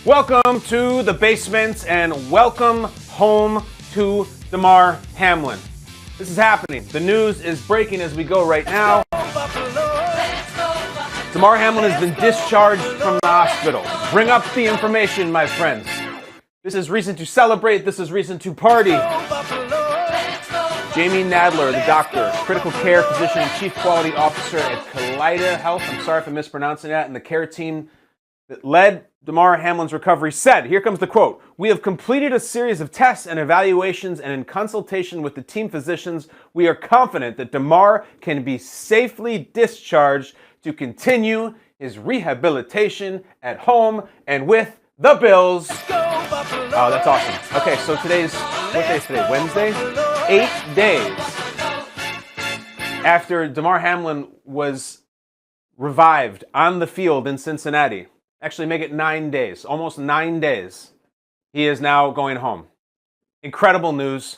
Welcome to the basement and welcome home to Damar Hamlin. This is happening. The news is breaking as we go right now. Damar Hamlin has been discharged from the hospital. Bring up the information, my friends. This is reason to celebrate. This is reason to party. Jamie Nadler, the doctor, critical care physician and chief quality officer at Kaleida Health, I'm sorry if I'm mispronouncing that, and the care team that led Damar Hamlin's recovery said, here comes the quote, "We have completed a series of tests and evaluations, and in consultation with the team physicians, we are confident that Damar can be safely discharged to continue his rehabilitation at home and with the Bills." Oh, that's awesome. Okay, so what day is today? Wednesday? 8 days after Damar Hamlin was revived on the field in Cincinnati. Actually, make it 9 days, almost 9 days. He is now going home. Incredible news.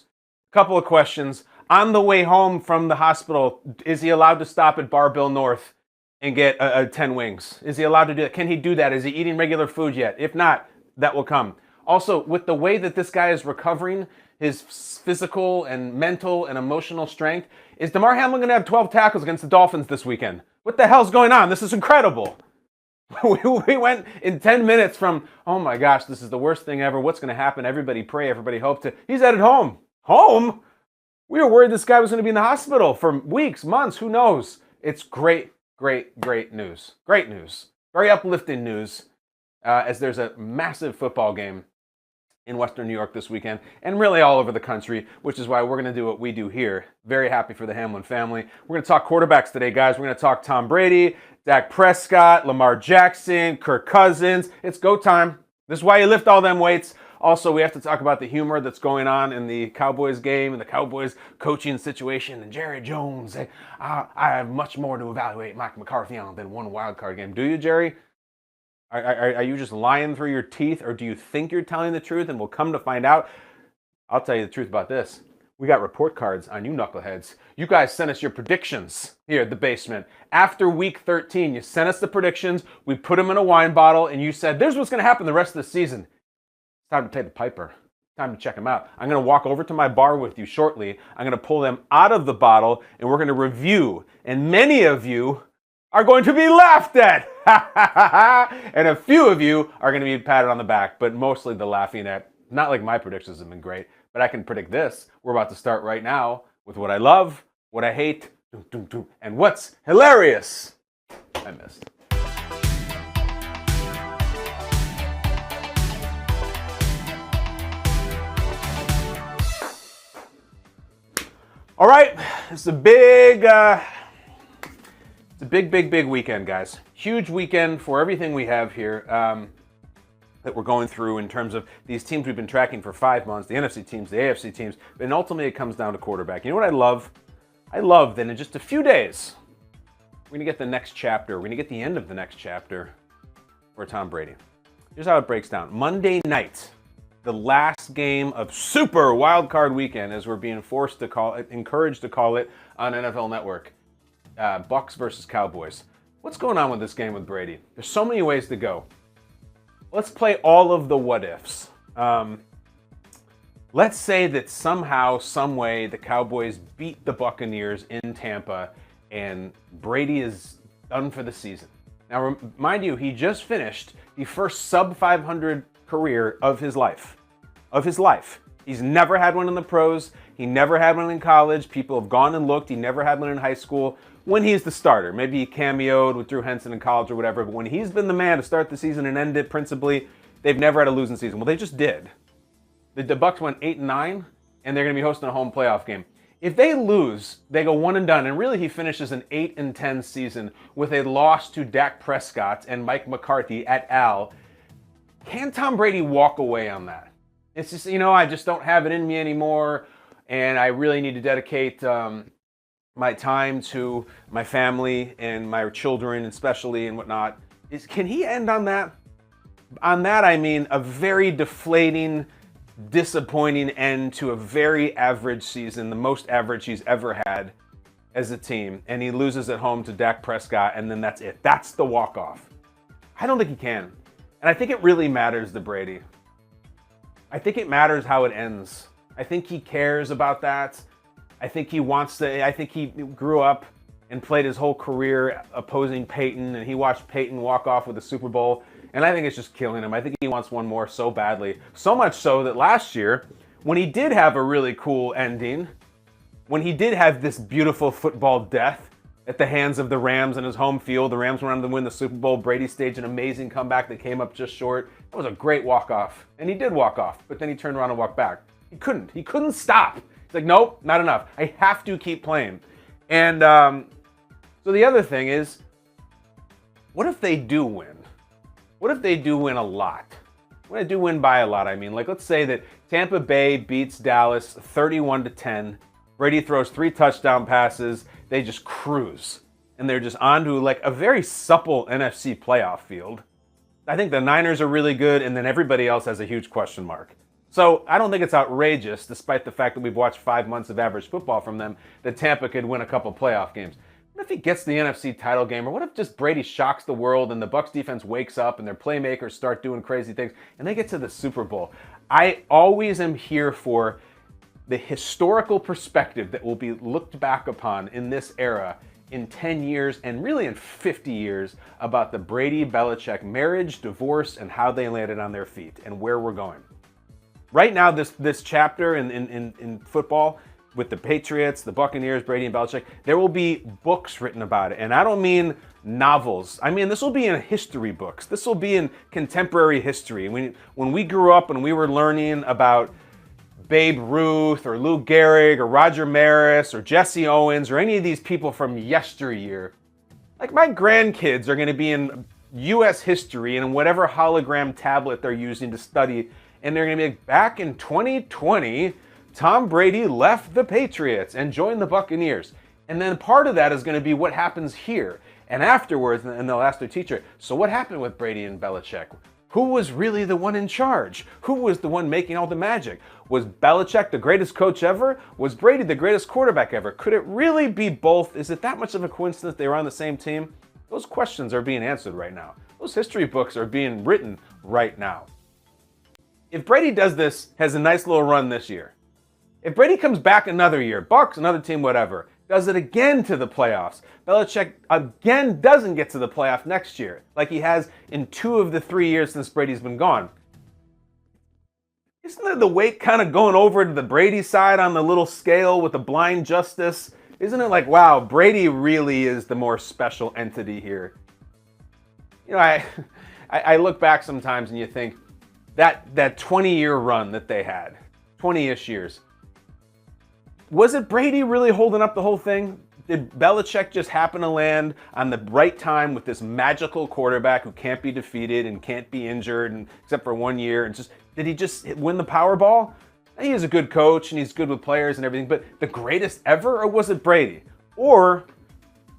Couple of questions. On the way home from the hospital, is he allowed to stop at Bar Bill North and get 10 wings? Is he allowed to do that? Can he do that? Is he eating regular food yet? If not, that will come. Also, with the way that this guy is recovering, his physical and mental and emotional strength, is Damar Hamlin going to have 12 tackles against the Dolphins this weekend? What the hell's going on? This is incredible. We went in 10 minutes from, oh my gosh, this is the worst thing ever. What's going to happen? Everybody pray, everybody hope to. He's at home. Home? We were worried this guy was going to be in the hospital for weeks, months, who knows? It's great, great, great news. Great news. Very uplifting news as there's a massive football game in Western New York this weekend, and really all over the country, which is why we're going to do what we do here. Very happy for the Hamlin family. We're going to talk quarterbacks today, guys. We're going to talk Tom Brady, Dak Prescott, Lamar Jackson, Kirk Cousins. It's go time. This is why you lift all them weights. Also, we have to talk about the humor that's going on in the Cowboys game and the Cowboys coaching situation. And Jerry Jones, I have much more to evaluate Mike McCarthy on than one wild card game. Do you, Jerry? Are you just lying through your teeth, or do you think you're telling the truth and we'll come to find out? I'll tell you the truth about this. We got report cards on you knuckleheads. You guys sent us your predictions here at the basement. After week 13, you sent us the predictions, we put them in a wine bottle, and you said, there's what's going to happen the rest of the season. It's time to pay the piper. It's time to check them out. I'm going to walk over to my bar with you shortly. I'm going to pull them out of the bottle, and we're going to review. And many of you are going to be laughed at. And a few of you are going to be patted on the back, but mostly the laughing at. Not like my predictions have been great, but I can predict this. We're about to start right now with what I love, what I hate, and what's hilarious. I missed. All right, it's a big... It's a big weekend, guys. Huge weekend for everything we have here that we're going through in terms of these teams we've been tracking for 5 months, the NFC teams, the AFC teams, but ultimately it comes down to quarterback. You know what I love? I love that in just a few days, we're going to get the next chapter. We're going to get the end of the next chapter for Tom Brady. Here's how it breaks down. Monday night, the last game of Super Wildcard Weekend, as we're being encouraged to call it on NFL Network. Bucs versus Cowboys. What's going on with this game with Brady? There's so many ways to go. Let's play all of the what ifs. Let's say that somehow, some way, the Cowboys beat the Buccaneers in Tampa and Brady is done for the season. Now, mind you, he just finished the first sub-500 career of his life. He's never had one in the pros. He never had one in college. People have gone and looked. He never had one in high school. When he's the starter, maybe he cameoed with Drew Henson in college or whatever, but when he's been the man to start the season and end it principally, they've never had a losing season. Well, they just did. The Bucs went 8-9, and they're going to be hosting a home playoff game. If they lose, they go one and done, and really he finishes an 8-10 season with a loss to Dak Prescott and Mike McCarthy et al. Can Tom Brady walk away on that? It's just, I just don't have it in me anymore, and I really need to dedicate my time to my family and my children especially and whatnot. Can he end on that? On that, I mean a very deflating, disappointing end to a very average season, the most average he's ever had as a team, and he loses at home to Dak Prescott, and then that's it. That's the walk-off. I don't think he can. And I think it really matters to Brady. I think it matters how it ends. I think he cares about that. I think he grew up and played his whole career opposing Peyton, and he watched Peyton walk off with a Super Bowl, and I think it's just killing him. I think he wants one more so badly. So much so that last year, when he did have a really cool ending, when he did have this beautiful football death at the hands of the Rams in his home field, the Rams went on to win the Super Bowl, Brady staged an amazing comeback that came up just short. It was a great walk-off, and he did walk off, but then he turned around and walked back. He couldn't stop. He's like, nope, not enough. I have to keep playing. And so the other thing is, what if they do win? What if they do win a lot? When I do win by a lot, I mean, like, let's say that Tampa Bay beats Dallas 31-10. Brady throws 3 touchdown passes. They just cruise. And they're just onto like a very supple NFC playoff field. I think the Niners are really good, and then everybody else has a huge question mark. So I don't think it's outrageous, despite the fact that we've watched 5 months of average football from them, that Tampa could win a couple playoff games. What if he gets the NFC title game? Or what if just Brady shocks the world and the Bucs defense wakes up and their playmakers start doing crazy things and they get to the Super Bowl? I always am here for the historical perspective that will be looked back upon in this era in 10 years and really in 50 years about the Brady-Belichick marriage, divorce, and how they landed on their feet and where we're going. Right now, this chapter in football with the Patriots, the Buccaneers, Brady and Belichick, there will be books written about it. And I don't mean novels. I mean, this will be in history books. This will be in contemporary history. When we grew up and we were learning about Babe Ruth or Lou Gehrig or Roger Maris or Jesse Owens or any of these people from yesteryear, like my grandkids are going to be in U.S. history and in whatever hologram tablet they're using to study. And they're going to be like, back in 2020, Tom Brady left the Patriots and joined the Buccaneers. And then part of that is going to be what happens here. And afterwards, and they'll ask their teacher, so what happened with Brady and Belichick? Who was really the one in charge? Who was the one making all the magic? Was Belichick the greatest coach ever? Was Brady the greatest quarterback ever? Could it really be both? Is it that much of a coincidence they were on the same team? Those questions are being answered right now. Those history books are being written right now. If Brady does this, has a nice little run this year, if Brady comes back another year, Bucs, another team, whatever, does it again to the playoffs, Belichick again doesn't get to the playoff next year, like he has in 2 of the 3 years since Brady's been gone, isn't the weight kind of going over to the Brady side on the little scale with the blind justice? Isn't it like, wow, Brady really is the more special entity here? You know, I look back sometimes and you think, that 20-year run that they had, 20-ish years, was it Brady really holding up the whole thing? Did Belichick just happen to land on the right time with this magical quarterback who can't be defeated and can't be injured, and except for 1 year, and did he just win the Powerball? He is a good coach and he's good with players and everything, but the greatest ever, or was it Brady? Or,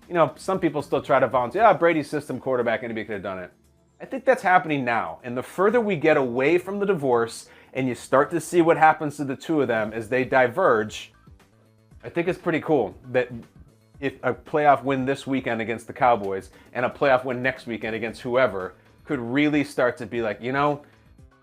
you know, some people still try to volunteer, Brady's system quarterback, anybody could have done it. I think that's happening now. And the further we get away from the divorce and you start to see what happens to the two of them as they diverge, I think it's pretty cool that if a playoff win this weekend against the Cowboys and a playoff win next weekend against whoever could really start to be like, you know,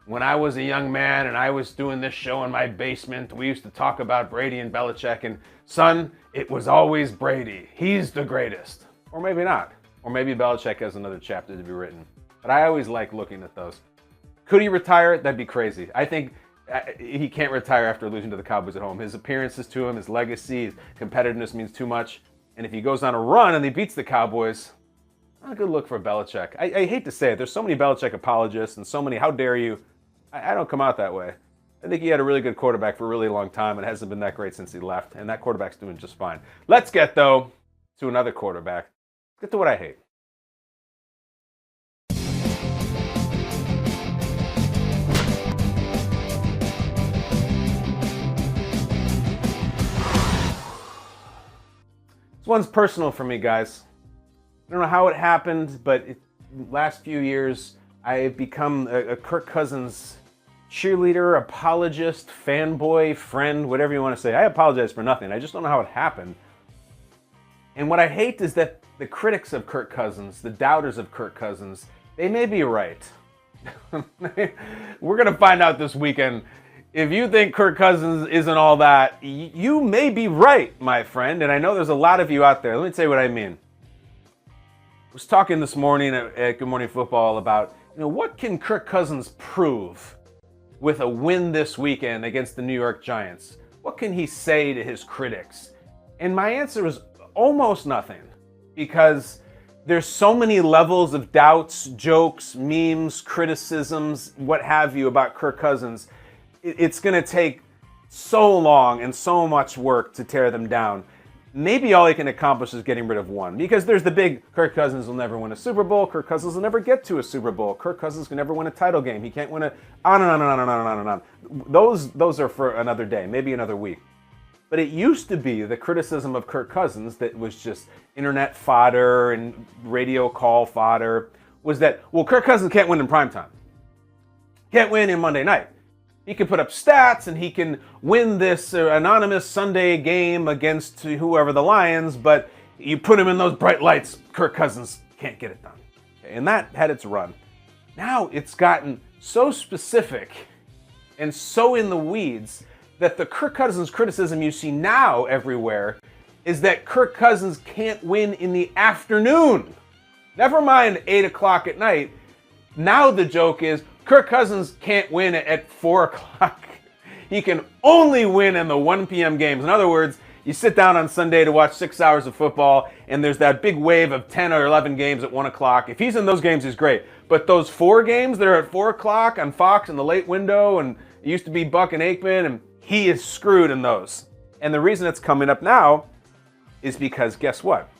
when I was a young man and I was doing this show in my basement, we used to talk about Brady and Belichick, and son, it was always Brady. He's the greatest. Or maybe not. Or maybe Belichick has another chapter to be written. But I always like looking at those. Could he retire? That'd be crazy. I think he can't retire after losing to the Cowboys at home. His appearances to him, his legacy, his competitiveness means too much. And if he goes on a run and he beats the Cowboys, not a good look for Belichick. I hate to say it. There's so many Belichick apologists and so many, how dare you. I don't come out that way. I think he had a really good quarterback for a really long time and hasn't been that great since he left. And that quarterback's doing just fine. Let's get, though, to another quarterback. Let's get to what I hate. This one's personal for me, guys. I don't know how it happened, but last few years, I've become a Kirk Cousins cheerleader, apologist, fanboy, friend, whatever you want to say. I apologize for nothing. I just don't know how it happened. And what I hate is that the critics of Kirk Cousins, the doubters of Kirk Cousins, they may be right. We're going to find out this weekend. If you think Kirk Cousins isn't all that, you may be right, my friend. And I know there's a lot of you out there. Let me tell you what I mean. I was talking this morning at Good Morning Football about, what can Kirk Cousins prove with a win this weekend against the New York Giants? What can he say to his critics? And my answer is almost nothing, because there's so many levels of doubts, jokes, memes, criticisms, what have you about Kirk Cousins. It's going to take so long and so much work to tear them down. Maybe all he can accomplish is getting rid of one, because there's the big Kirk Cousins will never win a Super Bowl. Kirk Cousins will never get to a Super Bowl. Kirk Cousins can never win a title game. He can't win a on and on and on and on and on and on. Those are for another day, maybe another week. But it used to be the criticism of Kirk Cousins that was just internet fodder and radio call fodder was that, well, Kirk Cousins can't win in primetime. Can't win in Monday night. He can put up stats and he can win this anonymous Sunday game against whoever, the Lions, but you put him in those bright lights, Kirk Cousins can't get it done. And that had its run. Now it's gotten so specific and so in the weeds that the Kirk Cousins criticism you see now everywhere is that Kirk Cousins can't win in the afternoon. Never mind 8 o'clock at night. Now the joke is Kirk Cousins can't win at 4 o'clock. He can only win in the 1 p.m. games. In other words, you sit down on Sunday to watch 6 hours of football, and there's that big wave of 10 or 11 games at 1 o'clock. If he's in those games, he's great. But those 4 games that are at 4 o'clock on Fox in the late window, and it used to be Buck and Aikman, and he is screwed in those. And the reason it's coming up now is because, guess what?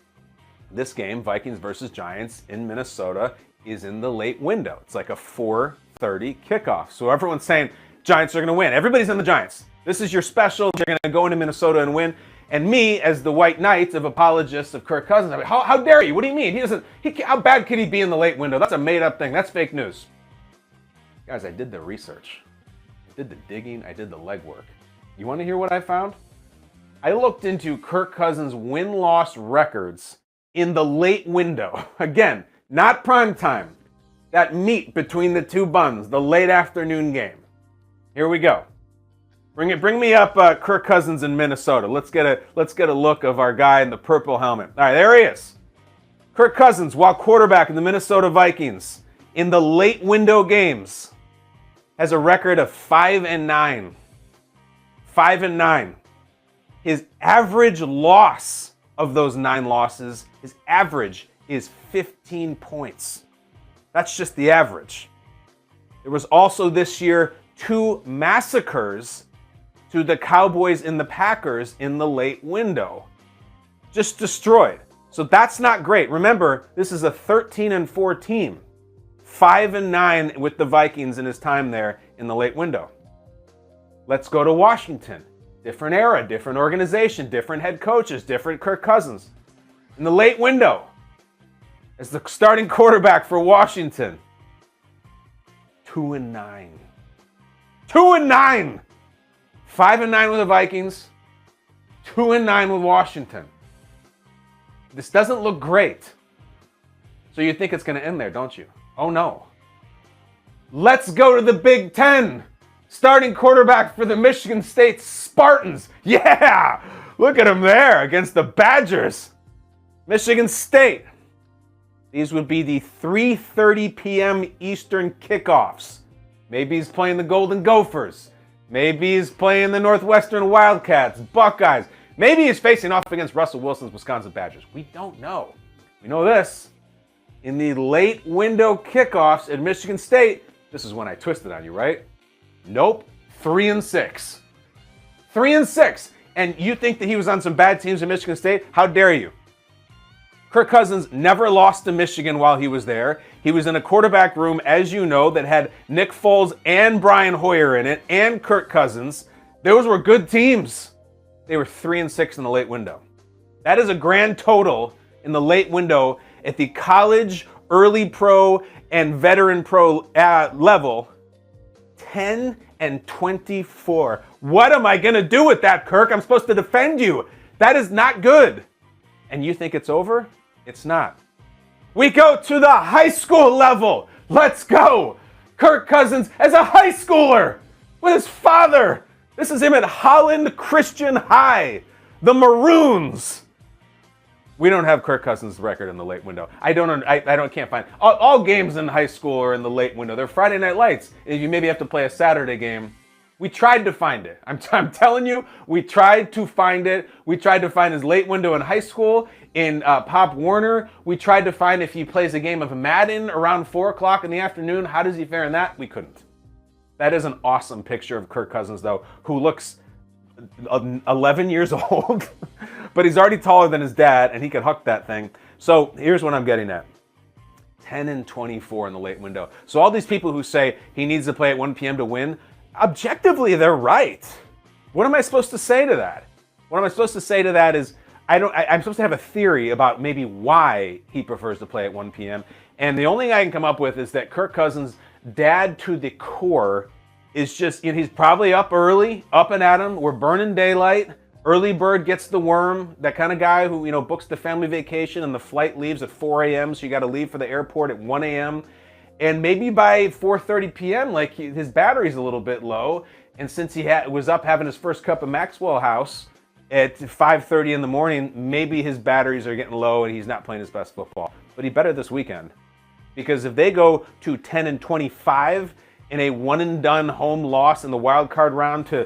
This game, Vikings versus Giants in Minnesota, is in the late window. It's like a 4:30 kickoff. So everyone's saying Giants are going to win. Everybody's on the Giants. This is your special. You're going to go into Minnesota and win. And me, as the white knight of apologists of Kirk Cousins, I mean, how dare you? What do you mean? How bad could he be in the late window? That's a made-up thing. That's fake news. Guys, I did the research. I did the digging. I did the legwork. You want to hear what I found? I looked into Kirk Cousins' win-loss records in the late window. Again, not prime time. That meat between the two buns, the late afternoon game. Here we go. Bring me up Kirk Cousins in Minnesota. Let's get a look of our guy in the purple helmet. All right, there he is. Kirk Cousins, while quarterback in the Minnesota Vikings, in the late window games, has a record of 5-9. 5-9. His average loss of those 9 losses, his average is 15 points. That's just the average. There was also this year 2 massacres to the Cowboys and the Packers in the late window. Just destroyed. So that's not great. Remember, this is a 13-4 team. 5-9 with the Vikings in his time there in the late window. Let's go to Washington. Different era, different organization, different head coaches, different Kirk Cousins. In the late window, as the starting quarterback for Washington, 2-9. 2-9! 5-9 with the Vikings, 2-9 with Washington. This doesn't look great. So you think it's going to end there, don't you? Oh no. Let's go to the Big Ten. Starting quarterback for the Michigan State Spartans. Yeah! Look at him there against the Badgers. Michigan State. These would be the 3:30 p.m. Eastern kickoffs. Maybe he's playing the Golden Gophers. Maybe he's playing the Northwestern Wildcats, Buckeyes. Maybe he's facing off against Russell Wilson's Wisconsin Badgers. We don't know. We know this. In the late window kickoffs at Michigan State, this is when I twisted on you, right? Nope. 3-6. 3-6. And you think that he was on some bad teams in Michigan State? How dare you? Kirk Cousins never lost to Michigan while he was there. He was in a quarterback room, as you know, that had Nick Foles and Brian Hoyer in it, and Kirk Cousins. Those were good teams. They were 3-6 in the late window. That is a grand total in the late window at the college, early pro, and veteran pro level. 10-24. What am I going to do with that, Kirk? I'm supposed to defend you. That is not good. And you think it's over? It's not. We go to the high school level. Let's go. Kirk Cousins as a high schooler with his father. This is him at Holland Christian High, the Maroons. We don't have Kirk Cousins' record in the late window. Can't find all games in high school are in the late window. They're Friday night lights. If you maybe have to play a Saturday game. We tried to find it. I'm telling you, we tried to find it. We tried to find his late window in high school, in Pop Warner. We tried to find if he plays a game of Madden around 4 o'clock in the afternoon. How does he fare in that? We couldn't. That is an awesome picture of Kirk Cousins, though, who looks 11 years old, but he's already taller than his dad, and he can huck that thing. So here's what I'm getting at. 10-24 in the late window. So all these people who say he needs to play at 1 p.m. to win, objectively, they're right. What am I supposed to say to that? What am I supposed to say to that is I'm supposed to have a theory about maybe why he prefers to play at 1 p.m. And the only thing I can come up with is that Kirk Cousins, dad to the core, is just, he's probably up early, up and at 'em. We're burning daylight. Early bird gets the worm. That kind of guy who, books the family vacation and the flight leaves at 4 a.m. So you got to leave for the airport at 1 a.m. And maybe by 4:30 p.m., his battery's a little bit low. And since he was up having his first cup of Maxwell House at 5:30 in the morning, maybe his batteries are getting low and he's not playing his best football. But he better this weekend. Because if they go to 10-25 in a one-and-done home loss in the wild card round to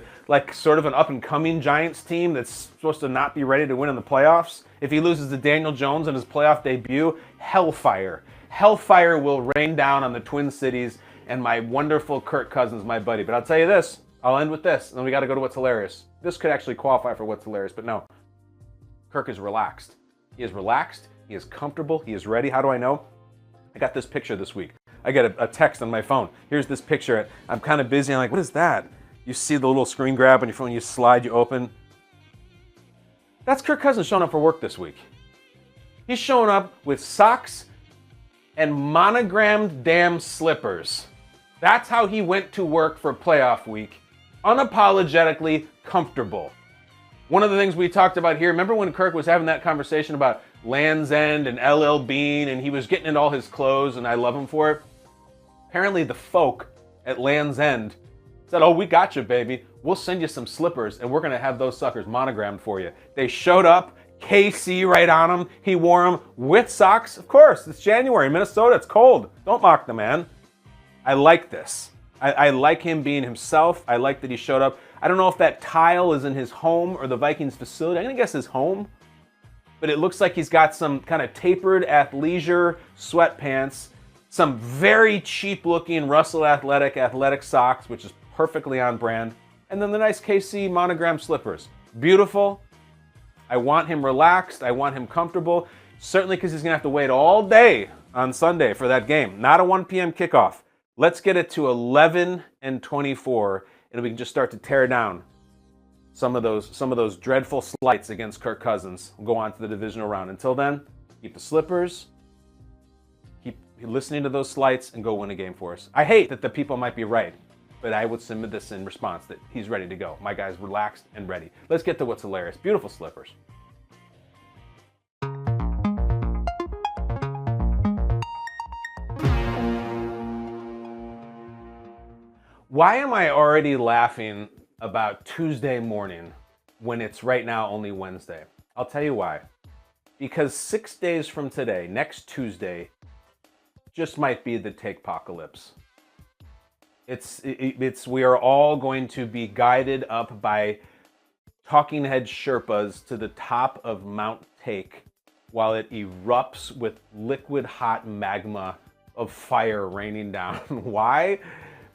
sort of an up-and-coming Giants team that's supposed to not be ready to win in the playoffs, if he loses to Daniel Jones in his playoff debut, hellfire. Hellfire will rain down on the Twin Cities and my wonderful Kirk Cousins, my buddy. But I'll tell you this, I'll end with this, and then we got to go to what's hilarious. This could actually qualify for what's hilarious, but no. Kirk is relaxed. He is relaxed. He is comfortable. He is ready. How do I know? I got this picture this week. I got a text on my phone. Here's this picture. I'm kind of busy. I'm like, what is that? You see the little screen grab on your phone. You slide, you open. That's Kirk Cousins showing up for work this week. He's showing up with socks and monogrammed damn slippers. That's how he went to work for playoff week. Unapologetically comfortable. One of the things we talked about here, remember when Kirk was having that conversation about Land's End and LL Bean and he was getting into all his clothes and I love him for it? Apparently the folk at Land's End said, oh, we got you, baby. We'll send you some slippers and we're going to have those suckers monogrammed for you. They showed up. KC right on him. He wore them with socks. Of course, it's January. Minnesota, it's cold. Don't mock the man. I like this. I like him being himself. I like that he showed up. I don't know if that tile is in his home or the Vikings facility. I'm going to guess his home. But it looks like he's got some kind of tapered athleisure sweatpants, some very cheap-looking Russell athletic socks, which is perfectly on brand, and then the nice KC monogram slippers. Beautiful. I want him relaxed. I want him comfortable. Certainly because he's going to have to wait all day on Sunday for that game. Not a 1 p.m. kickoff. Let's get it to 11-24, and we can just start to tear down some of those dreadful slights against Kirk Cousins. We'll go on to the divisional round. Until then, keep the slippers, keep listening to those slights, and go win a game for us. I hate that the people might be right, but I would submit this in response that he's ready to go. My guy's relaxed and ready. Let's get to what's hilarious. Beautiful slippers. Why am I already laughing about Tuesday morning when it's right now only Wednesday? I'll tell you why. Because 6 days from today, next Tuesday, just might be the take-pocalypse. We are all going to be guided up by talking head Sherpas to the top of Mount Take while it erupts with liquid hot magma of fire raining down. Why?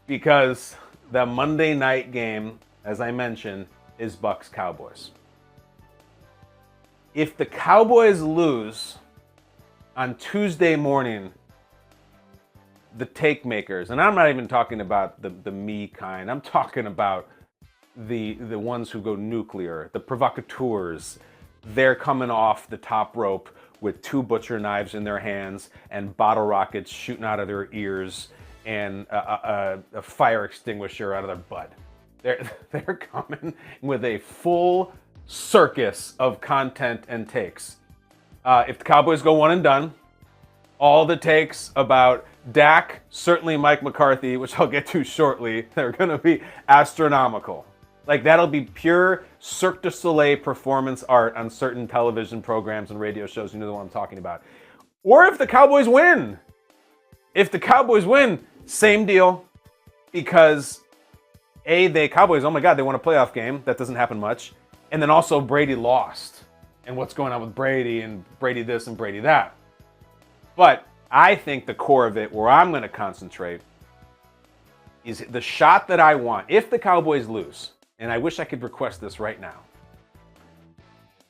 Because the Monday night game, as I mentioned, is Bucs Cowboys. If the Cowboys lose on Tuesday morning, the take makers, and I'm not even talking about the me kind, I'm talking about the ones who go nuclear, the provocateurs, they're coming off the top rope with 2 butcher knives in their hands and bottle rockets shooting out of their ears and a fire extinguisher out of their butt. They're coming with a full circus of content and takes. If the Cowboys go one and done, all the takes about Dak, certainly Mike McCarthy, which I'll get to shortly, they're going to be astronomical. Like, that'll be pure Cirque du Soleil performance art on certain television programs and radio shows. You know what I'm talking about. Or if the Cowboys win. If the Cowboys win, same deal. Because, Cowboys, oh my God, they won a playoff game. That doesn't happen much. And then also Brady lost. And what's going on with Brady and Brady this and Brady that. But I think the core of it, where I'm going to concentrate, is the shot that I want. If the Cowboys lose, and I wish I could request this right now,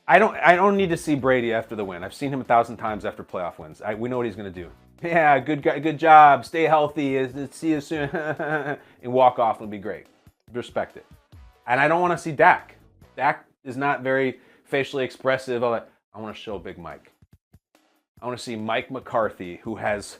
I don't need to see Brady after the win. I've seen him 1,000 times after playoff wins. We know what he's going to do. Yeah, good job. Stay healthy. See you soon. And walk off. It'll be great. Respect it. And I don't want to see Dak. Dak is not very facially expressive. I want to show Big Mike. I want to see Mike McCarthy, who has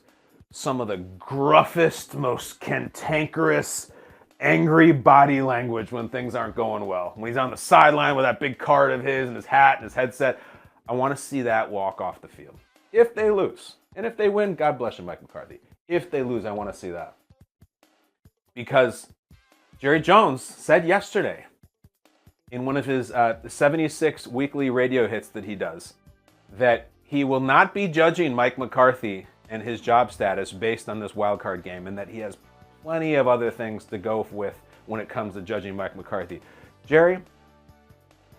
some of the gruffest, most cantankerous, angry body language when things aren't going well. When he's on the sideline with that big card of his and his hat and his headset, I want to see that walk off the field. If they lose. And if they win, God bless you, Mike McCarthy. If they lose, I want to see that. Because Jerry Jones said yesterday in one of his 76 weekly radio hits that he does that he will not be judging Mike McCarthy and his job status based on this wild card game, and that he has plenty of other things to go with when it comes to judging Mike McCarthy. Jerry,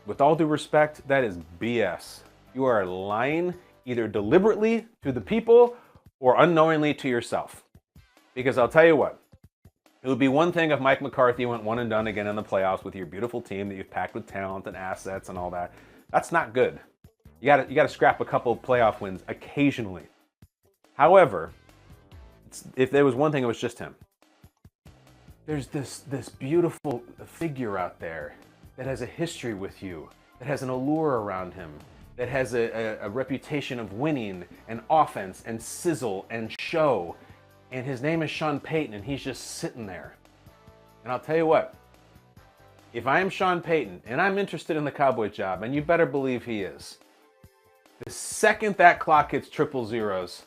with all due respect, that is BS. You are lying either deliberately to the people or unknowingly to yourself. Because I'll tell you what, it would be one thing if Mike McCarthy went one and done again in the playoffs with your beautiful team that you've packed with talent and assets and all that. That's not good. You got to scrap a couple playoff wins occasionally. However, if there was one thing, it was just him. There's this beautiful figure out there that has a history with you, that has an allure around him, that has a reputation of winning and offense and sizzle and show. And his name is Sean Payton, and he's just sitting there. And I'll tell you what, if I am Sean Payton and I'm interested in the Cowboy job, and you better believe he is, the second that clock hits triple zeros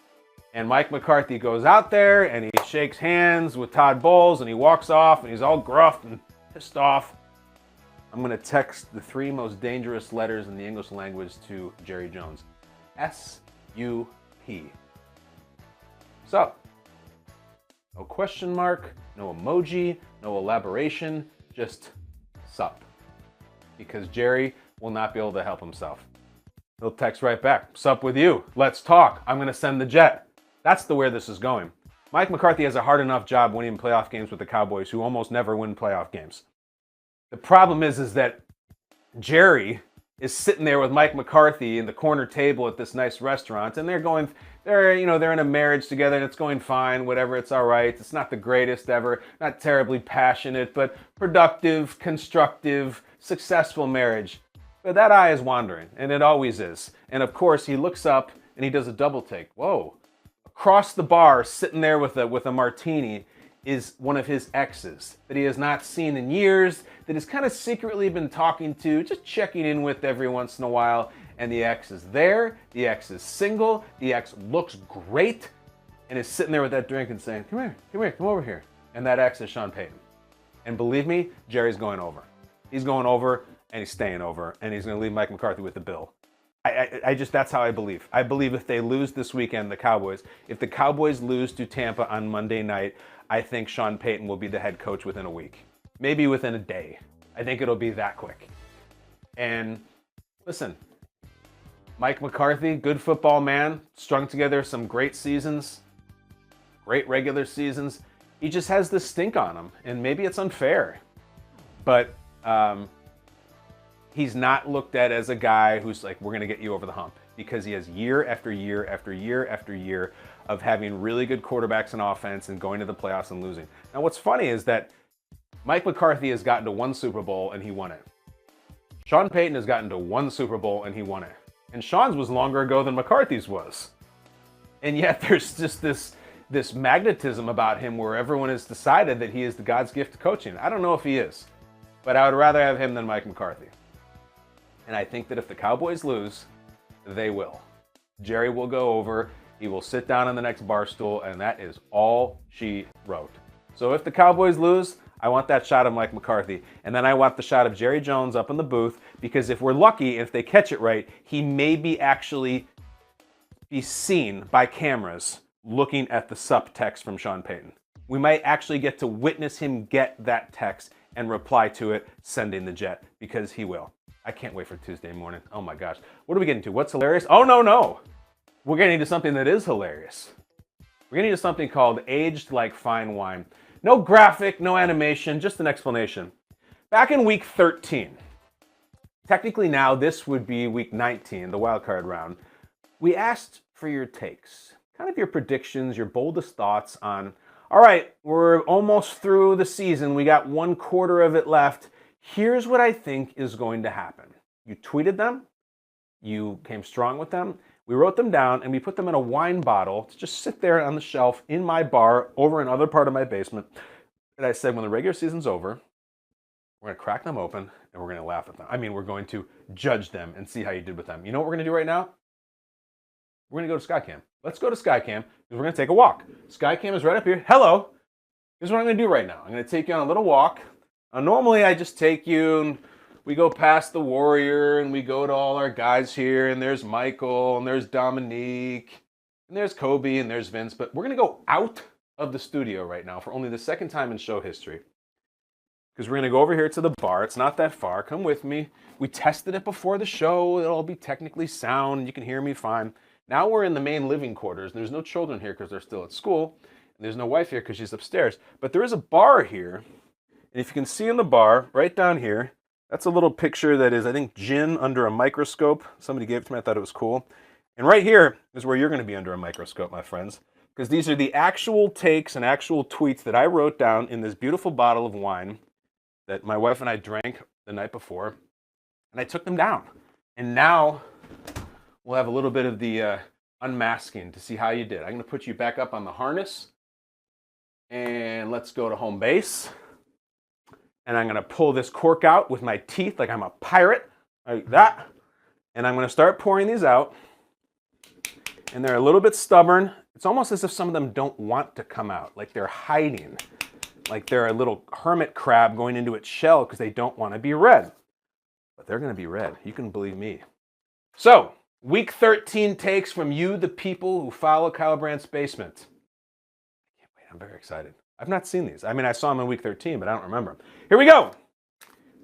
and Mike McCarthy goes out there and he shakes hands with Todd Bowles and he walks off and he's all gruff and pissed off, I'm going to text the 3 most dangerous letters in the English language to Jerry Jones. S-U-P. So, no question mark, no emoji, no elaboration, just sup. Because Jerry will not be able to help himself. He'll text right back, sup with you, let's talk, I'm going to send the jet. That's the where this is going. Mike McCarthy has a hard enough job winning playoff games with the Cowboys, who almost never win playoff games. The problem is that Jerry is sitting there with Mike McCarthy in the corner table at this nice restaurant, and they're in a marriage together, and it's going fine, whatever, it's all right. It's not the greatest ever, not terribly passionate, but productive, constructive, successful marriage. But that eye is wandering, and it always is. And of course, he looks up and he does a double take. Whoa. Across the bar, sitting there with a martini, is one of his exes that he has not seen in years, that he's kind of secretly been talking to, just checking in with every once in a while. And the ex is there, the ex is single, the ex looks great, and is sitting there with that drink and saying, come here, come over here. And that ex is Sean Payton. And believe me, Jerry's going over. He's going over, and he's staying over, and he's going to leave Mike McCarthy with the bill. That's how I believe. I believe if they lose this weekend, the Cowboys, if the Cowboys lose to Tampa on Monday night, I think Sean Payton will be the head coach within a week. Maybe within a day. I think it'll be that quick. And listen, Mike McCarthy, good football man, strung together some great seasons, great regular seasons. He just has this stink on him, and maybe it's unfair. But he's not looked at as a guy who's like, we're going to get you over the hump, because he has year after year after year after year of having really good quarterbacks in offense and going to the playoffs and losing. Now, what's funny is that Mike McCarthy has gotten to 1 Super Bowl and he won it. Sean Payton has gotten to 1 Super Bowl and he won it. And Sean's was longer ago than McCarthy's was. And yet there's just this magnetism about him where everyone has decided that he is the God's gift to coaching. I don't know if he is, but I would rather have him than Mike McCarthy. And I think that if the Cowboys lose, they will. Jerry will go over. He will sit down on the next bar stool, and that is all she wrote. So if the Cowboys lose, I want that shot of Mike McCarthy. And then I want the shot of Jerry Jones up in the booth, because if we're lucky, if they catch it right, he may be actually be seen by cameras looking at the sup text from Sean Payton. We might actually get to witness him get that text and reply to it, sending the jet, because he will. I can't wait for Tuesday morning. Oh my gosh. What are we getting to? What's hilarious? Oh, no. We're getting to something that is hilarious. We're getting to something called aged like fine wine. No graphic, no animation, just an explanation. Back in week 13, technically now this would be week 19, the wild card round, we asked for your takes, kind of your predictions, your boldest thoughts on, all right, we're almost through the season. We got 1/4 of it left. Here's what I think is going to happen. You tweeted them. You came strong with them. We wrote them down, and we put them in a wine bottle to just sit there on the shelf in my bar over another part of my basement. And I said, when the regular season's over, we're going to crack them open, and we're going to laugh at them. I mean, we're going to judge them and see how you did with them. You know what we're going to do right now? We're going to go to Skycam. Let's go to Skycam, because we're going to take a walk. Skycam is right up here. Hello. Here's what I'm going to do right now. I'm going to take you on a little walk. Normally, I just take you, and we go past the Warrior, and we go to all our guys here, and there's Michael, and there's Dominique, and there's Kobe, and there's Vince. But we're going to go out of the studio right now for only the second time in show history, because we're going to go over here to the bar. It's not that far. Come with me. We tested it before the show. It'll be technically sound. You can hear me fine. Now we're in the main living quarters. There's no children here because they're still at school. And there's no wife here because she's upstairs. But there is a bar here. And if you can see in the bar, right down here, that's a little picture that is, I think, gin under a microscope. Somebody gave it to me. I thought it was cool. And right here is where you're going to be under a microscope, my friends. Because these are the actual takes and actual tweets that I wrote down in this beautiful bottle of wine that my wife and I drank the night before. And I took them down. And now we'll have a little bit of the unmasking to see how you did. I'm going to put you back up on the harness. And let's go to home base. And I'm going to pull this cork out with my teeth like I'm a pirate, like that. And I'm going to start pouring these out. And they're a little bit stubborn. It's almost as if some of them don't want to come out, like they're hiding. Like they're a little hermit crab going into its shell because they don't want to be red. But they're going to be red. You can believe me. So, week 13 takes from you, the people who follow Kyle Brandt's Basement. I can't wait. I'm very excited. I've not seen these. I mean, I saw them in week 13, but I don't remember them. Here we go.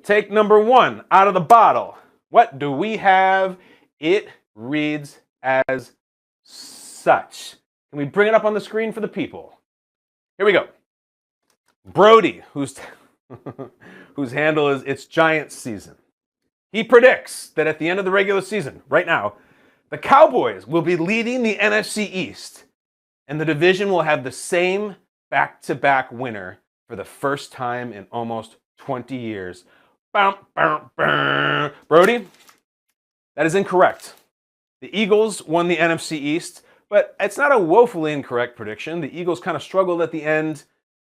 Take number 1 out of the bottle. What do we have? It reads as such. Can we bring it up on the screen for the people? Here we go. Brody, whose handle is It's Giants Season. He predicts that at the end of the regular season, right now, the Cowboys will be leading the NFC East, and the division will have the same back-to-back winner for the first time in almost 20 years. Brody, that is incorrect. The Eagles won the NFC East, but it's not a woefully incorrect prediction. The Eagles kind of struggled at the end.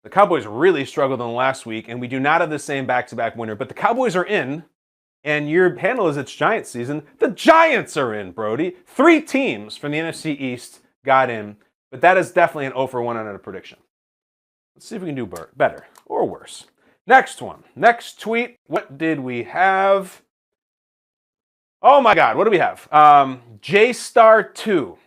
The Cowboys really struggled in the last week, and we do not have the same back-to-back winner, but the Cowboys are in, and your handle is It's Giants Season. The Giants are in, Brody. 3 teams from the NFC East got in, but that is definitely an 0 for 1 on a prediction. Let's see if we can do better or worse. Next one. Next tweet. What did we have? Oh my God, what do we have? J-Star2.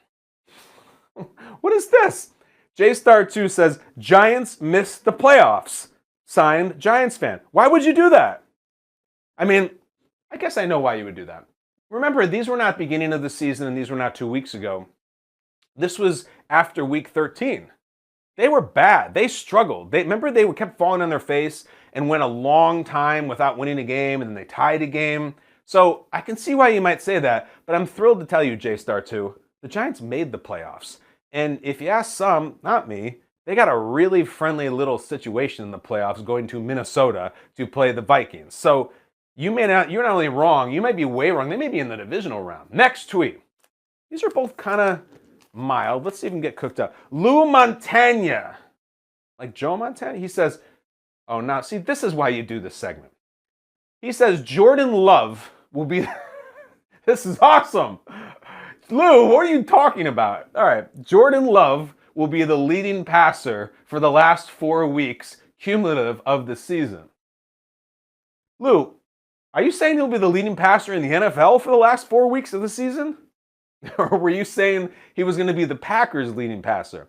What is this? J-Star2 says, Giants missed the playoffs. Signed, Giants fan. Why would you do that? I mean, I guess I know why you would do that. Remember, these were not beginning of the season and these were not 2 weeks ago. This was after week 13. They were bad. They struggled. Remember they kept falling on their face and went a long time without winning a game, and then they tied a game. So I can see why you might say that, but I'm thrilled to tell you, J-Star2, the Giants made the playoffs. And if you ask some, not me, they got a really friendly little situation in the playoffs going to Minnesota to play the Vikings. So you're not only wrong, you might be way wrong. They may be in the divisional round. Next tweet. These are both kind of mild. Let's see if we can get cooked up. Lou Montagna. Like Joe Montana? He says, oh, now, see, this is why you do this segment. He says Jordan Love will be, this is awesome. Lou, what are you talking about? All right, Jordan Love will be the leading passer for the last 4 weeks cumulative of the season. Lou, are you saying he'll be the leading passer in the NFL for the last 4 weeks of the season? Or were you saying he was going to be the Packers' leading passer?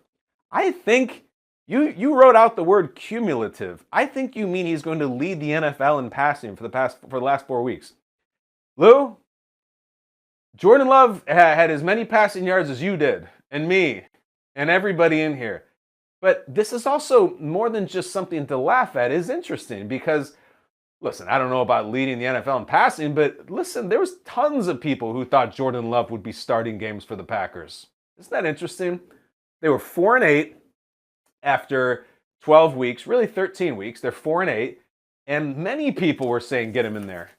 I think you wrote out the word cumulative. I think you mean he's going to lead the NFL in passing for the last 4 weeks. Lou, Jordan Love had as many passing yards as you did, and me, and everybody in here. But this is also more than just something to laugh at. It's interesting because, listen, I don't know about leading the NFL in passing, but listen, there was tons of people who thought Jordan Love would be starting games for the Packers. Isn't that interesting? They were 4-8 after 12 weeks, really 13 weeks. They're 4-8, and many people were saying, get him in there.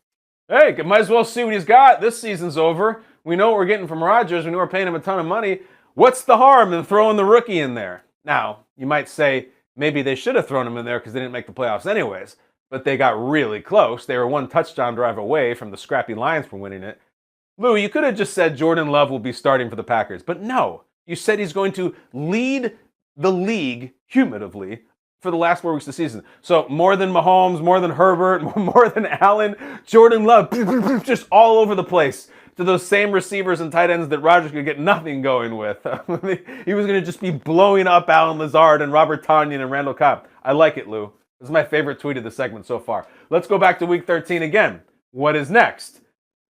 Hey, might as well see what he's got. This season's over. We know what we're getting from Rodgers. We know we're paying him a ton of money. What's the harm in throwing the rookie in there? Now, you might say maybe they should have thrown him in there because they didn't make the playoffs anyways, but they got really close. They were one touchdown drive away from the scrappy Lions from winning it. Lou, you could have just said Jordan Love will be starting for the Packers, but no. You said he's going to lead the league cumulatively for the last 4 weeks of the season. So more than Mahomes, more than Herbert, more than Allen, Jordan Love, just all over the place to those same receivers and tight ends that Rodgers could get nothing going with. He was going to just be blowing up Allen Lazard and Robert Tonyan and Randall Cobb. I like it, Lou. This is my favorite tweet of the segment so far. Let's go back to Week 13 again. What is next?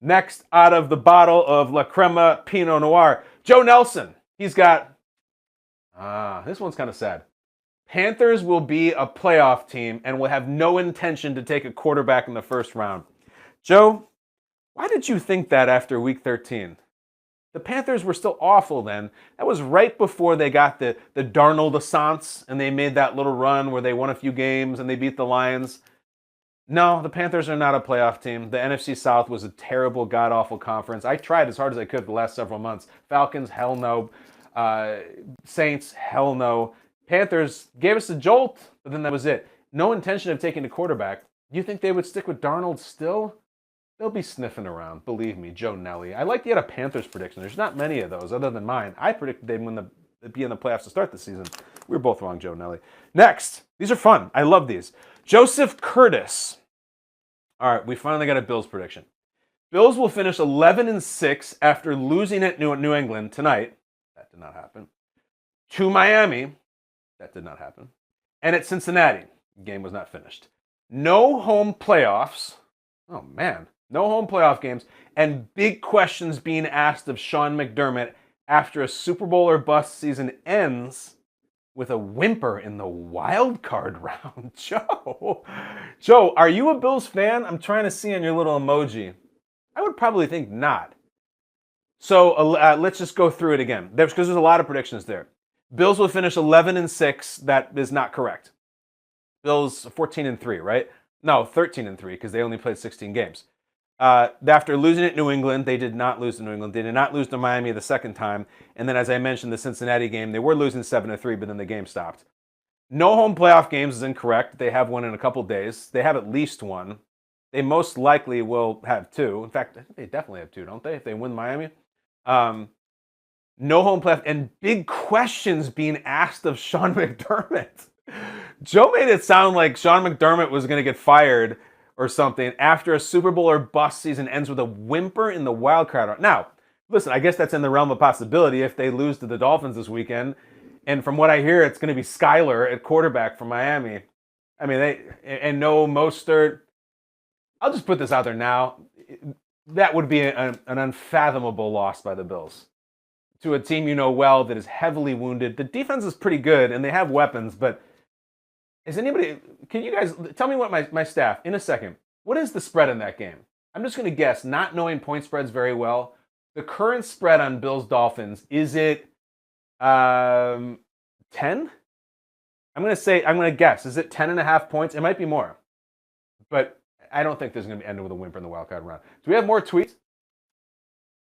Next out of the bottle of La Crema Pinot Noir, Joe Nelson. He's got, this one's kind of sad. Panthers will be a playoff team and will have no intention to take a quarterback in the first round. Joe, why did you think that after Week 13? The Panthers were still awful then. That was right before they got the Darnold assance and they made that little run where they won a few games and they beat the Lions. No, the Panthers are not a playoff team. The NFC South was a terrible, god-awful conference. I tried as hard as I could the last several months. Falcons, hell no. Saints, hell no. Panthers gave us a jolt, but then that was it. No intention of taking a quarterback. You think they would stick with Darnold still? They'll be sniffing around, believe me, Joe Nelly. I like to get a Panthers prediction. There's not many of those other than mine. I predicted they'd be in the playoffs to start the season. We were both wrong, Joe Nelly. Next, these are fun. I love these. Joseph Curtis. All right, we finally got a Bills prediction. Bills will finish 11-6 after losing at New England tonight. That did not happen. To Miami. That did not happen. And at Cincinnati. The game was not finished. No home playoffs. Oh, man. No home playoff games. And big questions being asked of Sean McDermott after a Super Bowl or bust season ends with a whimper in the wild card round. Joe, are you a Bills fan? I'm trying to see on your little emoji. I would probably think not. So let's just go through it again. Because there's a lot of predictions there. Bills will finish 11-6. That is not correct. Bills 14-3, right? No, 13-3 because they only played 16 games. After losing at New England, they did not lose to New England. They did not lose to Miami the second time. And then, as I mentioned, the Cincinnati game, they were losing 7-3, but then the game stopped. No home playoff games is incorrect. They have one in a couple days. They have at least one. They most likely will have two. In fact, I think they definitely have two, don't they? If they win Miami. No home playoff, and big questions being asked of Sean McDermott. Joe made it sound like Sean McDermott was going to get fired or something after a Super Bowl or bust season ends with a whimper in the wild card. Now, listen, I guess that's in the realm of possibility if they lose to the Dolphins this weekend. And from what I hear, it's going to be Skyler at quarterback for Miami. I mean, and no Mostert. I'll just put this out there now. That would be an unfathomable loss by the Bills to a team you know well that is heavily wounded. The defense is pretty good, and they have weapons, but can you guys tell me what my staff, in a second, what is the spread in that game? I'm just going to guess, not knowing point spreads very well. The current spread on Bills-Dolphins, is it 10? I'm going to guess. Is it 10.5 points? It might be more. But I don't think there's going to be ended with a whimper in the wild card round. Do we have more tweets?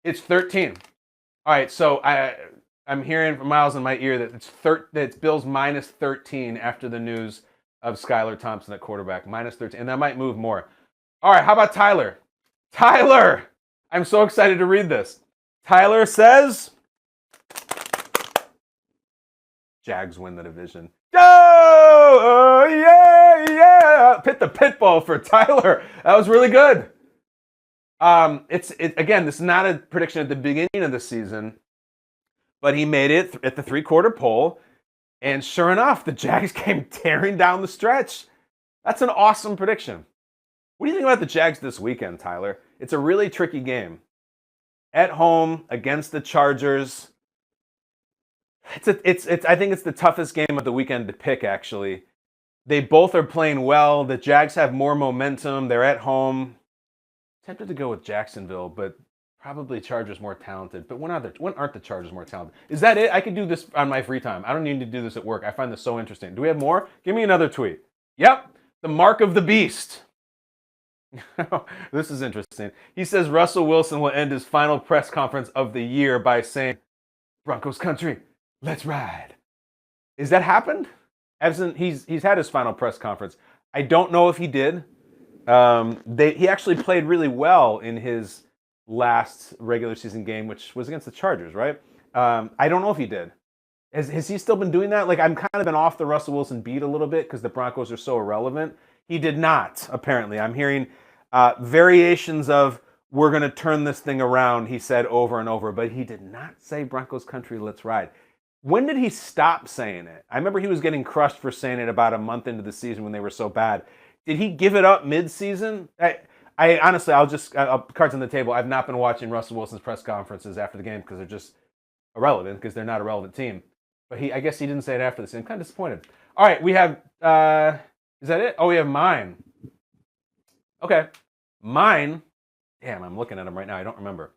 It's 13. All right, so I'm hearing from Miles in my ear that it's Bills minus 13 after the news of Skylar Thompson at quarterback. Minus 13, and that might move more. All right, how about Tyler? Tyler! I'm so excited to read this. Tyler says Jags win the division. Oh, yeah. Pit the pitbull for Tyler. That was really good. Again, this is not a prediction at the beginning of the season, but he made it at the 3-quarter poll, and sure enough, the Jags came tearing down the stretch. That's an awesome prediction. What do you think about the Jags this weekend, Tyler? It's a really tricky game. At home against the Chargers. I think it's the toughest game of the weekend to pick, actually. They both are playing well. The Jags have more momentum. They're at home. Tempted to go with Jacksonville, but probably Chargers more talented. But when aren't the Chargers more talented? Is that it? I could do this on my free time. I don't need to do this at work. I find this so interesting. Do we have more? Give me another tweet. Yep, the mark of the beast. This is interesting. He says Russell Wilson will end his final press conference of the year by saying, Broncos country, let's ride. Is that happened? He's had his final press conference. I don't know if he did. He actually played really well in his last regular season game, which was against the Chargers, right? I don't know if he did. Has he still been doing that? Like, I'm kind of been off the Russell Wilson beat a little bit because the Broncos are so irrelevant. He did not, apparently. I'm hearing variations of, we're going to turn this thing around, he said over and over, but he did not say Broncos country, let's ride. When did he stop saying it? I remember he was getting crushed for saying it about a month into the season when they were so bad. Did he give it up mid-season? I honestly, I'll cards on the table. I've not been watching Russell Wilson's press conferences after the game because they're just irrelevant because they're not a relevant team. But I guess he didn't say it after the season. I'm kind of disappointed. All right, we have, is that it? Oh, we have mine. Okay, mine. Damn, I'm looking at them right now. I don't remember.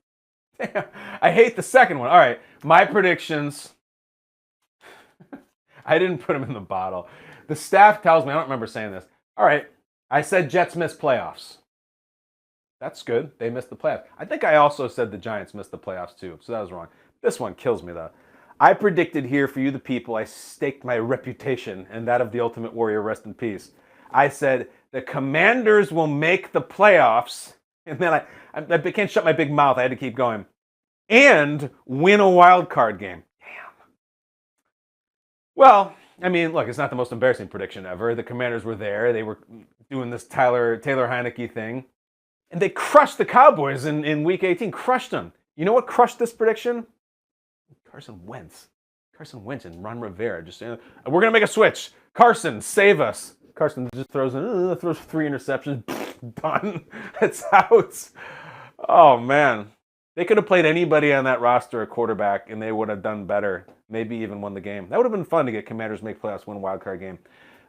I hate the second one. All right, my predictions. I didn't put them in the bottle. The staff tells me, I don't remember saying this. All right, I said Jets miss playoffs. That's good. They missed the playoffs. I think I also said the Giants missed the playoffs too, so that was wrong. This one kills me though. I predicted here for you, the people, I staked my reputation and that of the Ultimate Warrior, rest in peace. I said the Commanders will make the playoffs, and then I can't shut my big mouth. I had to keep going, and win a wild card game. Damn. Well, I mean, look, it's not the most embarrassing prediction ever. The Commanders were there. They were doing this Taylor Heineke thing. And they crushed the Cowboys in Week 18. Crushed them. You know what crushed this prediction? Carson Wentz and Ron Rivera. Just saying, we're going to make a switch. Carson, save us. Carson just throws 3 interceptions. Done. It's out. Oh, man. They could have played anybody on that roster at quarterback, and they would have done better. Maybe even won the game. That would have been fun to get Commanders make playoffs, win a wild card game.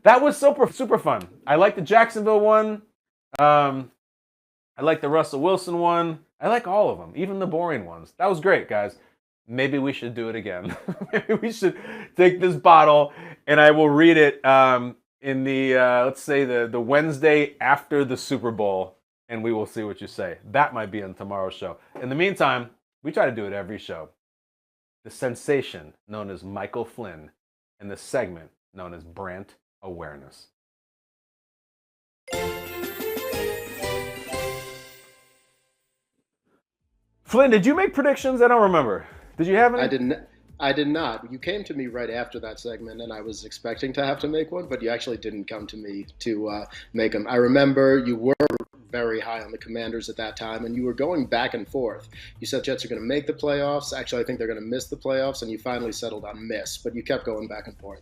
That was super fun. I like the Jacksonville one. I like the Russell Wilson one. I like all of them, even the boring ones. That was great, guys. Maybe we should do it again. Maybe we should take this bottle, and I will read it in the, let's say, the Wednesday after the Super Bowl, and we will see what you say. That might be on tomorrow's show. In the meantime, we try to do it every show. The sensation known as Michael Flynn, and the segment known as Brandt Awareness. Flynn, did you make predictions? I don't remember. Did you have any? I did not. You came to me right after that segment, and I was expecting to have to make one, but you actually didn't come to me to make them. I remember you were very high on the Commanders at that time, and you were going back and forth. You said Jets are going to make the playoffs. Actually, I think they're going to miss the playoffs, and you finally settled on miss, but you kept going back and forth.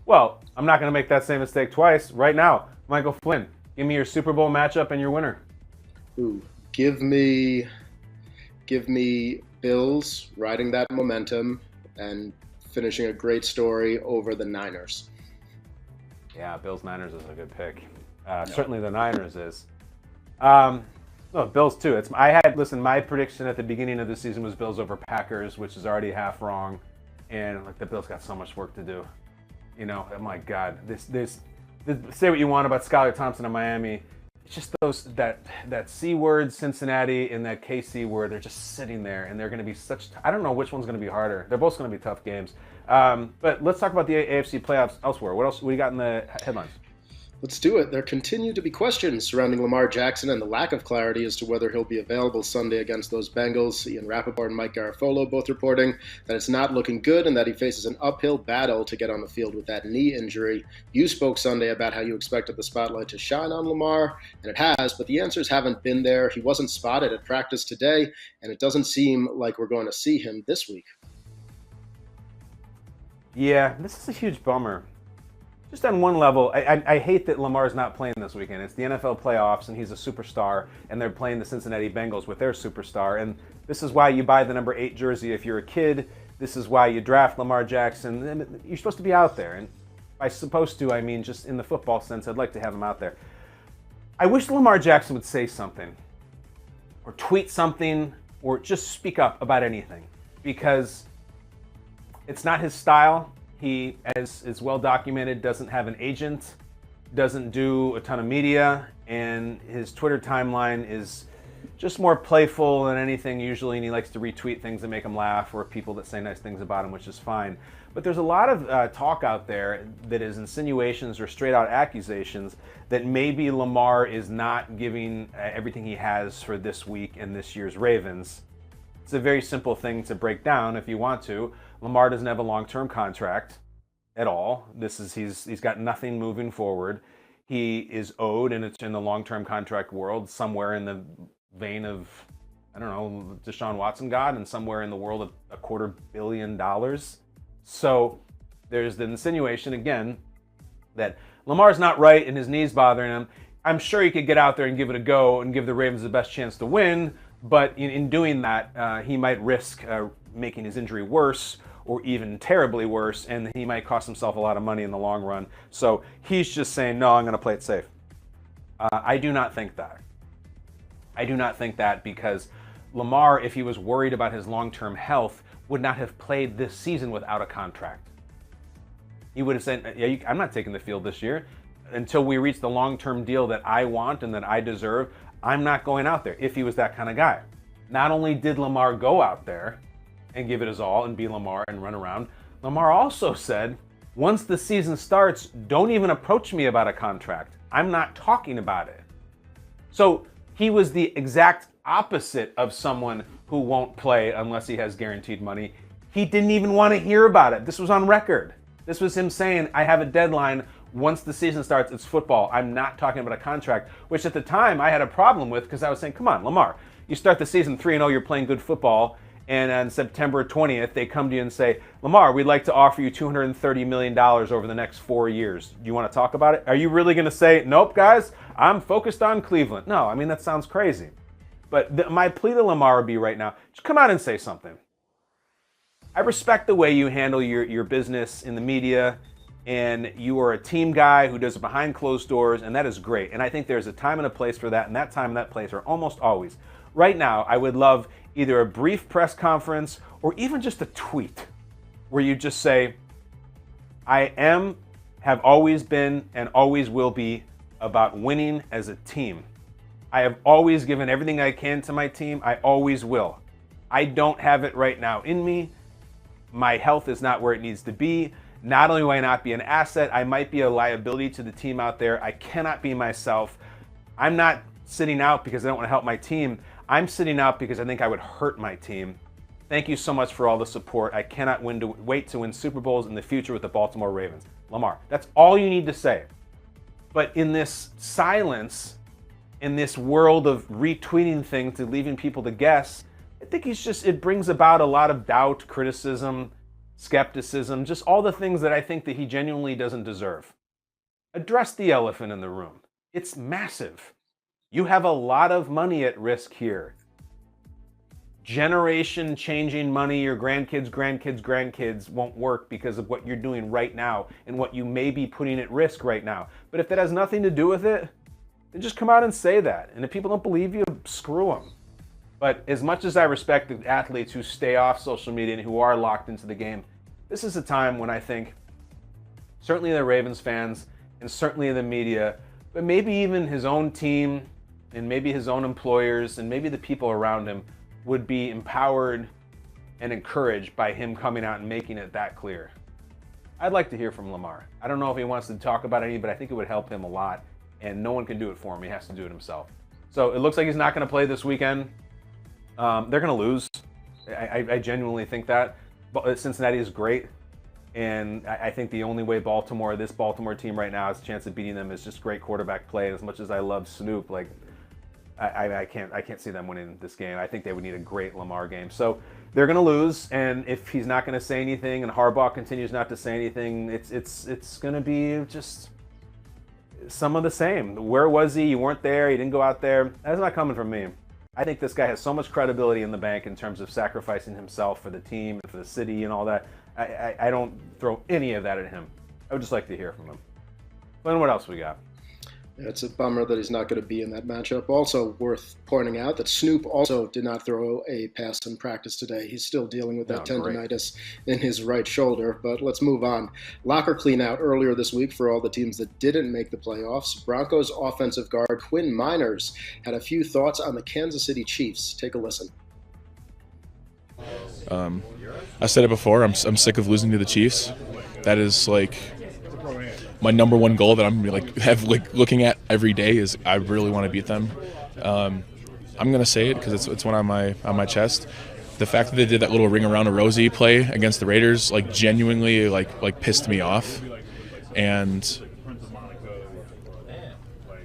Well, I'm not going to make that same mistake twice. Right now, Michael Flynn, give me your Super Bowl matchup and your winner. Ooh, give me Bills riding that momentum and finishing a great story over the Niners. Yeah, Bills-Niners is a good pick. Certainly the Niners is. No, Bills too. My prediction at the beginning of the season was Bills over Packers, which is already half wrong. And like the Bills got so much work to do. You know, oh my God. This say what you want about Skylar Thompson in Miami. It's just that C word, Cincinnati, and that KC word, they're just sitting there, and they're going to be I don't know which one's going to be harder. They're both going to be tough games. But let's talk about the AFC playoffs elsewhere. What else? What do you got in the headlines? Let's do it. There continue to be questions surrounding Lamar Jackson and the lack of clarity as to whether he'll be available Sunday against those Bengals. Ian Rappaport and Mike Garafolo both reporting that it's not looking good and that he faces an uphill battle to get on the field with that knee injury. You spoke Sunday about how you expected the spotlight to shine on Lamar, and it has, but the answers haven't been there. He wasn't spotted at practice today, and it doesn't seem like we're going to see him this week. Yeah, this is a huge bummer. Just on one level, I hate that Lamar's not playing this weekend. It's the NFL playoffs, and he's a superstar, and they're playing the Cincinnati Bengals with their superstar. And this is why you buy the number 8 jersey if you're a kid. This is why you draft Lamar Jackson. You're supposed to be out there. And by supposed to, I mean just in the football sense, I'd like to have him out there. I wish Lamar Jackson would say something, or tweet something, or just speak up about anything, because it's not his style. He, as is well documented, doesn't have an agent, doesn't do a ton of media, and his Twitter timeline is just more playful than anything usually, and he likes to retweet things that make him laugh, or people that say nice things about him, which is fine. But there's a lot of talk out there that is insinuations or straight out accusations that maybe Lamar is not giving everything he has for this week and this year's Ravens. It's a very simple thing to break down if you want to. Lamar doesn't have a long-term contract at all. He's got nothing moving forward. He is owed, and it's in the long-term contract world, somewhere in the vein of, I don't know, Deshaun Watson got, and somewhere in the world of $250 million. So there's the insinuation again that Lamar's not right and his knee's bothering him. I'm sure he could get out there and give it a go and give the Ravens the best chance to win, but in doing that, he might risk making his injury worse, or even terribly worse, and he might cost himself a lot of money in the long run. So he's just saying, no, I'm going to play it safe. I do not think that. I do not think that, because Lamar, if he was worried about his long-term health, would not have played this season without a contract. He would have said, yeah, I'm not taking the field this year. Until we reach the long-term deal that I want and that I deserve, I'm not going out there, if he was that kind of guy. Not only did Lamar go out there and give it his all and be Lamar and run around, Lamar also said, once the season starts, don't even approach me about a contract. I'm not talking about it. So he was the exact opposite of someone who won't play unless he has guaranteed money. He didn't even want to hear about it. This was on record. This was him saying, I have a deadline. Once the season starts, it's football. I'm not talking about a contract, which at the time I had a problem with, because I was saying, come on, Lamar, you start the season 3-0, you're playing good football, and on September 20th, they come to you and say, Lamar, we'd like to offer you $230 million over the next 4 years. Do you want to talk about it? Are you really going to say, nope, guys, I'm focused on Cleveland? No, I mean, that sounds crazy. But my plea to Lamar would be right now, just come out and say something. I respect the way you handle your business in the media, and you are a team guy who does it behind closed doors, and that is great. And I think there's a time and a place for that, and that time and that place are almost always. Right now, I would love either a brief press conference or even just a tweet where you just say, I have always been, and always will be about winning as a team. I have always given everything I can to my team. I always will. I don't have it right now in me. My health is not where it needs to be. Not only will I not be an asset, I might be a liability to the team out there. I cannot be myself. I'm not sitting out because I don't want to help my team. I'm sitting out because I think I would hurt my team. Thank you so much for all the support. I cannot wait to win Super Bowls in the future with the Baltimore Ravens. Lamar, that's all you need to say. But in this silence, in this world of retweeting things and leaving people to guess, I think it brings about a lot of doubt, criticism, skepticism, just all the things that I think that he genuinely doesn't deserve. Address the elephant in the room. It's massive. You have a lot of money at risk here. Generation changing money, your grandkids won't work because of what you're doing right now and what you may be putting at risk right now. But if that has nothing to do with it, then just come out and say that. And if people don't believe you, screw them. But as much as I respect the athletes who stay off social media and who are locked into the game, this is a time when I think certainly the Ravens fans and certainly the media, but maybe even his own team and maybe his own employers and maybe the people around him would be empowered and encouraged by him coming out and making it that clear. I'd like to hear from Lamar. I don't know if he wants to talk about any, but I think it would help him a lot. And no one can do it for him. He has to do it himself. So it looks like he's not going to play this weekend. They're going to lose. I genuinely think that. But Cincinnati is great. And I think the only way this Baltimore team right now has a chance of beating them is just great quarterback play. And as much as I love Snoop, like I can't see them winning this game. I think they would need a great Lamar game. So they're going to lose. And if he's not going to say anything and Harbaugh continues not to say anything, it's going to be just some of the same. Where was he? You weren't there. He didn't go out there. That's not coming from me. I think this guy has so much credibility in the bank in terms of sacrificing himself for the team and for the city and all that. I don't throw any of that at him. I would just like to hear from him. Glenn, what else we got? It's a bummer that he's not going to be in that matchup. Also worth pointing out that Snoop also did not throw a pass in practice today. He's still dealing with that tendonitis in his right shoulder. But let's move on. Locker clean out earlier this week for all the teams that didn't make the playoffs. Broncos offensive guard Quinn Miners had a few thoughts on the Kansas City Chiefs. Take a listen. I said it before. I'm sick of losing to the Chiefs. That is like my number one goal that I'm looking at every day is I really want to beat them. I'm gonna say it because it's one on my chest. The fact that they did that little ring around a rosy play against the Raiders genuinely pissed me off, and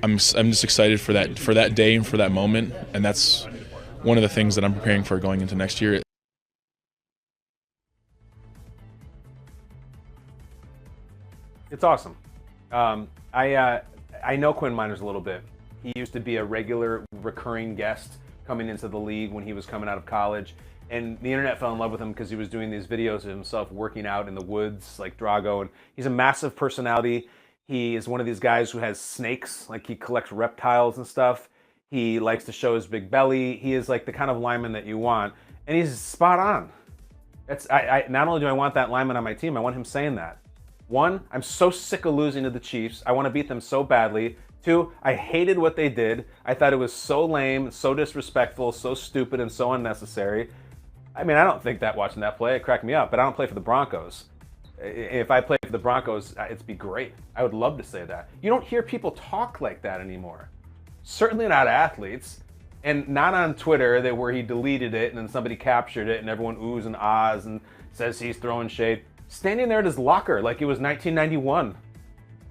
I'm just excited for that day and for that moment, and that's one of the things that I'm preparing for going into next year. It's awesome. I know Quinn Miners a little bit. He used to be a regular, recurring guest coming into the league when he was coming out of college. And the internet fell in love with him because he was doing these videos of himself working out in the woods like Drago. And he's a massive personality. He is one of these guys who has snakes. Like he collects reptiles and stuff. He likes to show his big belly. He is like the kind of lineman that you want. And he's spot on. Not only do I want that lineman on my team, I want him saying that. One, I'm so sick of losing to the Chiefs. I want to beat them so badly. Two, I hated what they did. I thought it was so lame, so disrespectful, so stupid, and so unnecessary. I mean, I don't think that watching that play, it cracked me up, but I don't play for the Broncos. If I played for the Broncos, it'd be great. I would love to say that. You don't hear people talk like that anymore. Certainly not athletes. And not on Twitter where he deleted it and then somebody captured it and everyone oohs and ahs and says he's throwing shade. Standing there at his locker like it was 1991.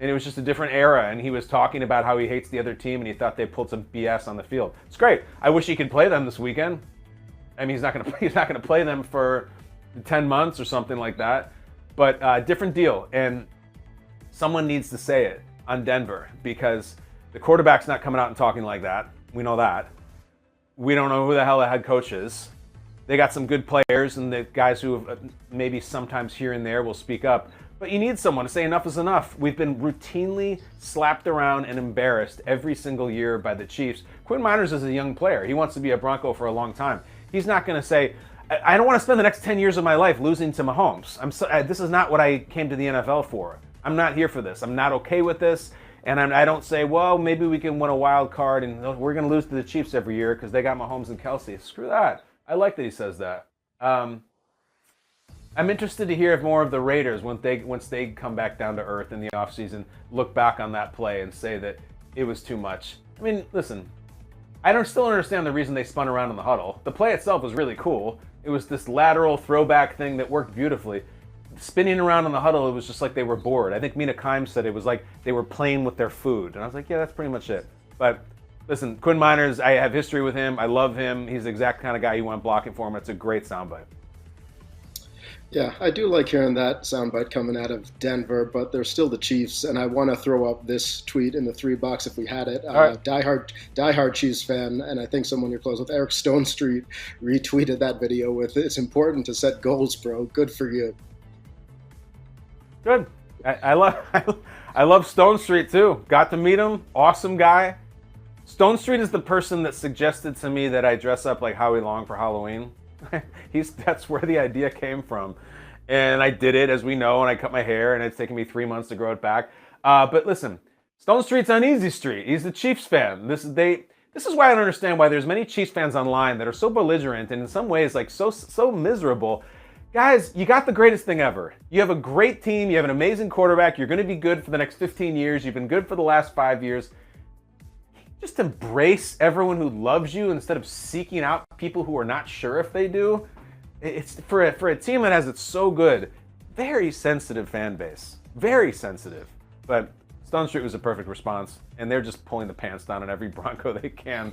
And it was just a different era, and he was talking about how he hates the other team and he thought they pulled some BS on the field. It's great. I wish he could play them this weekend. I mean, he's not going to play them for 10 months or something like that. But different deal. And someone needs to say it on Denver because the quarterback's not coming out and talking like that. We know that. We don't know who the hell the head coach is. They got some good players, and the guys who maybe sometimes here and there will speak up. But you need someone to say enough is enough. We've been routinely slapped around and embarrassed every single year by the Chiefs. Quinn Miners is a young player. He wants to be a Bronco for a long time. He's not going to say, I don't want to spend the next 10 years of my life losing to Mahomes. This is not what I came to the NFL for. I'm not here for this. I'm not okay with this. And I don't say, well, maybe we can win a wild card and we're going to lose to the Chiefs every year because they got Mahomes and Kelsey. Screw that. I like that he says that. I'm interested to hear more of the Raiders once they come back down to earth in the offseason, look back on that play and say that it was too much. I mean, listen, I still understand the reason they spun around in the huddle. The play itself was really cool. It was this lateral throwback thing that worked beautifully. Spinning around in the huddle, it was just like they were bored. I think Mina Kimes said it was like they were playing with their food. And I was like, yeah, that's pretty much it. But listen, Quinn Miners, I have history with him. I love him. He's the exact kind of guy you want blocking for him. It's a great soundbite. Yeah, I do like hearing that soundbite coming out of Denver, but they're still the Chiefs, and I want to throw up this tweet in the 3 box if we had it. Right. Diehard Chiefs fan, and I think someone you're close with, Eric Stone Street, retweeted that video with, "It's important to set goals, bro. Good for you." Good. I love Stone Street too. Got to meet him. Awesome guy. Stone Street is the person that suggested to me that I dress up like Howie Long for Halloween. That's where the idea came from. And I did it, as we know, and I cut my hair, and it's taken me 3 months to grow it back. But listen, Stone Street's on Easy Street. He's a Chiefs fan. This is why I don't understand why there's many Chiefs fans online that are so belligerent and in some ways like so miserable. Guys, you got the greatest thing ever. You have a great team. You have an amazing quarterback. You're going to be good for the next 15 years. You've been good for the last 5 years. Just embrace everyone who loves you instead of seeking out people who are not sure if they do. It's for a team that has it so good. Very sensitive fan base. Very sensitive. But Stone Street was a perfect response, and they're just pulling the pants down on every Bronco they can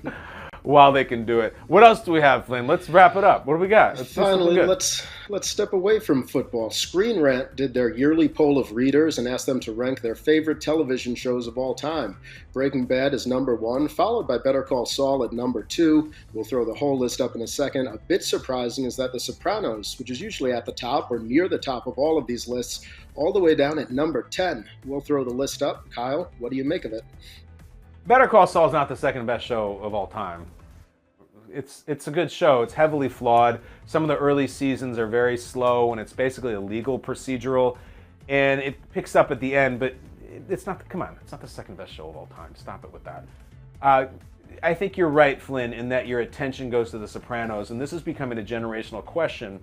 while they can do it. What else do we have, Flynn? Let's wrap it up. What do we got? Finally, let's step away from football. Screen Rant did their yearly poll of readers and asked them to rank their favorite television shows of all time. Breaking Bad is number 1, followed by Better Call Saul at number 2. We'll throw the whole list up in a second. A bit surprising is that The Sopranos, which is usually at the top or near the top of all of these lists, all the way down at number 10. We'll throw the list up. Kyle, what do you make of it? Better Call Saul is not the second best show of all time. It's a good show. It's heavily flawed. Some of the early seasons are very slow, and it's basically a legal procedural. And it picks up at the end, but it's not. Come on, it's not the second best show of all time. Stop it with that. I think you're right, Flynn, in that your attention goes to The Sopranos, and this is becoming a generational question.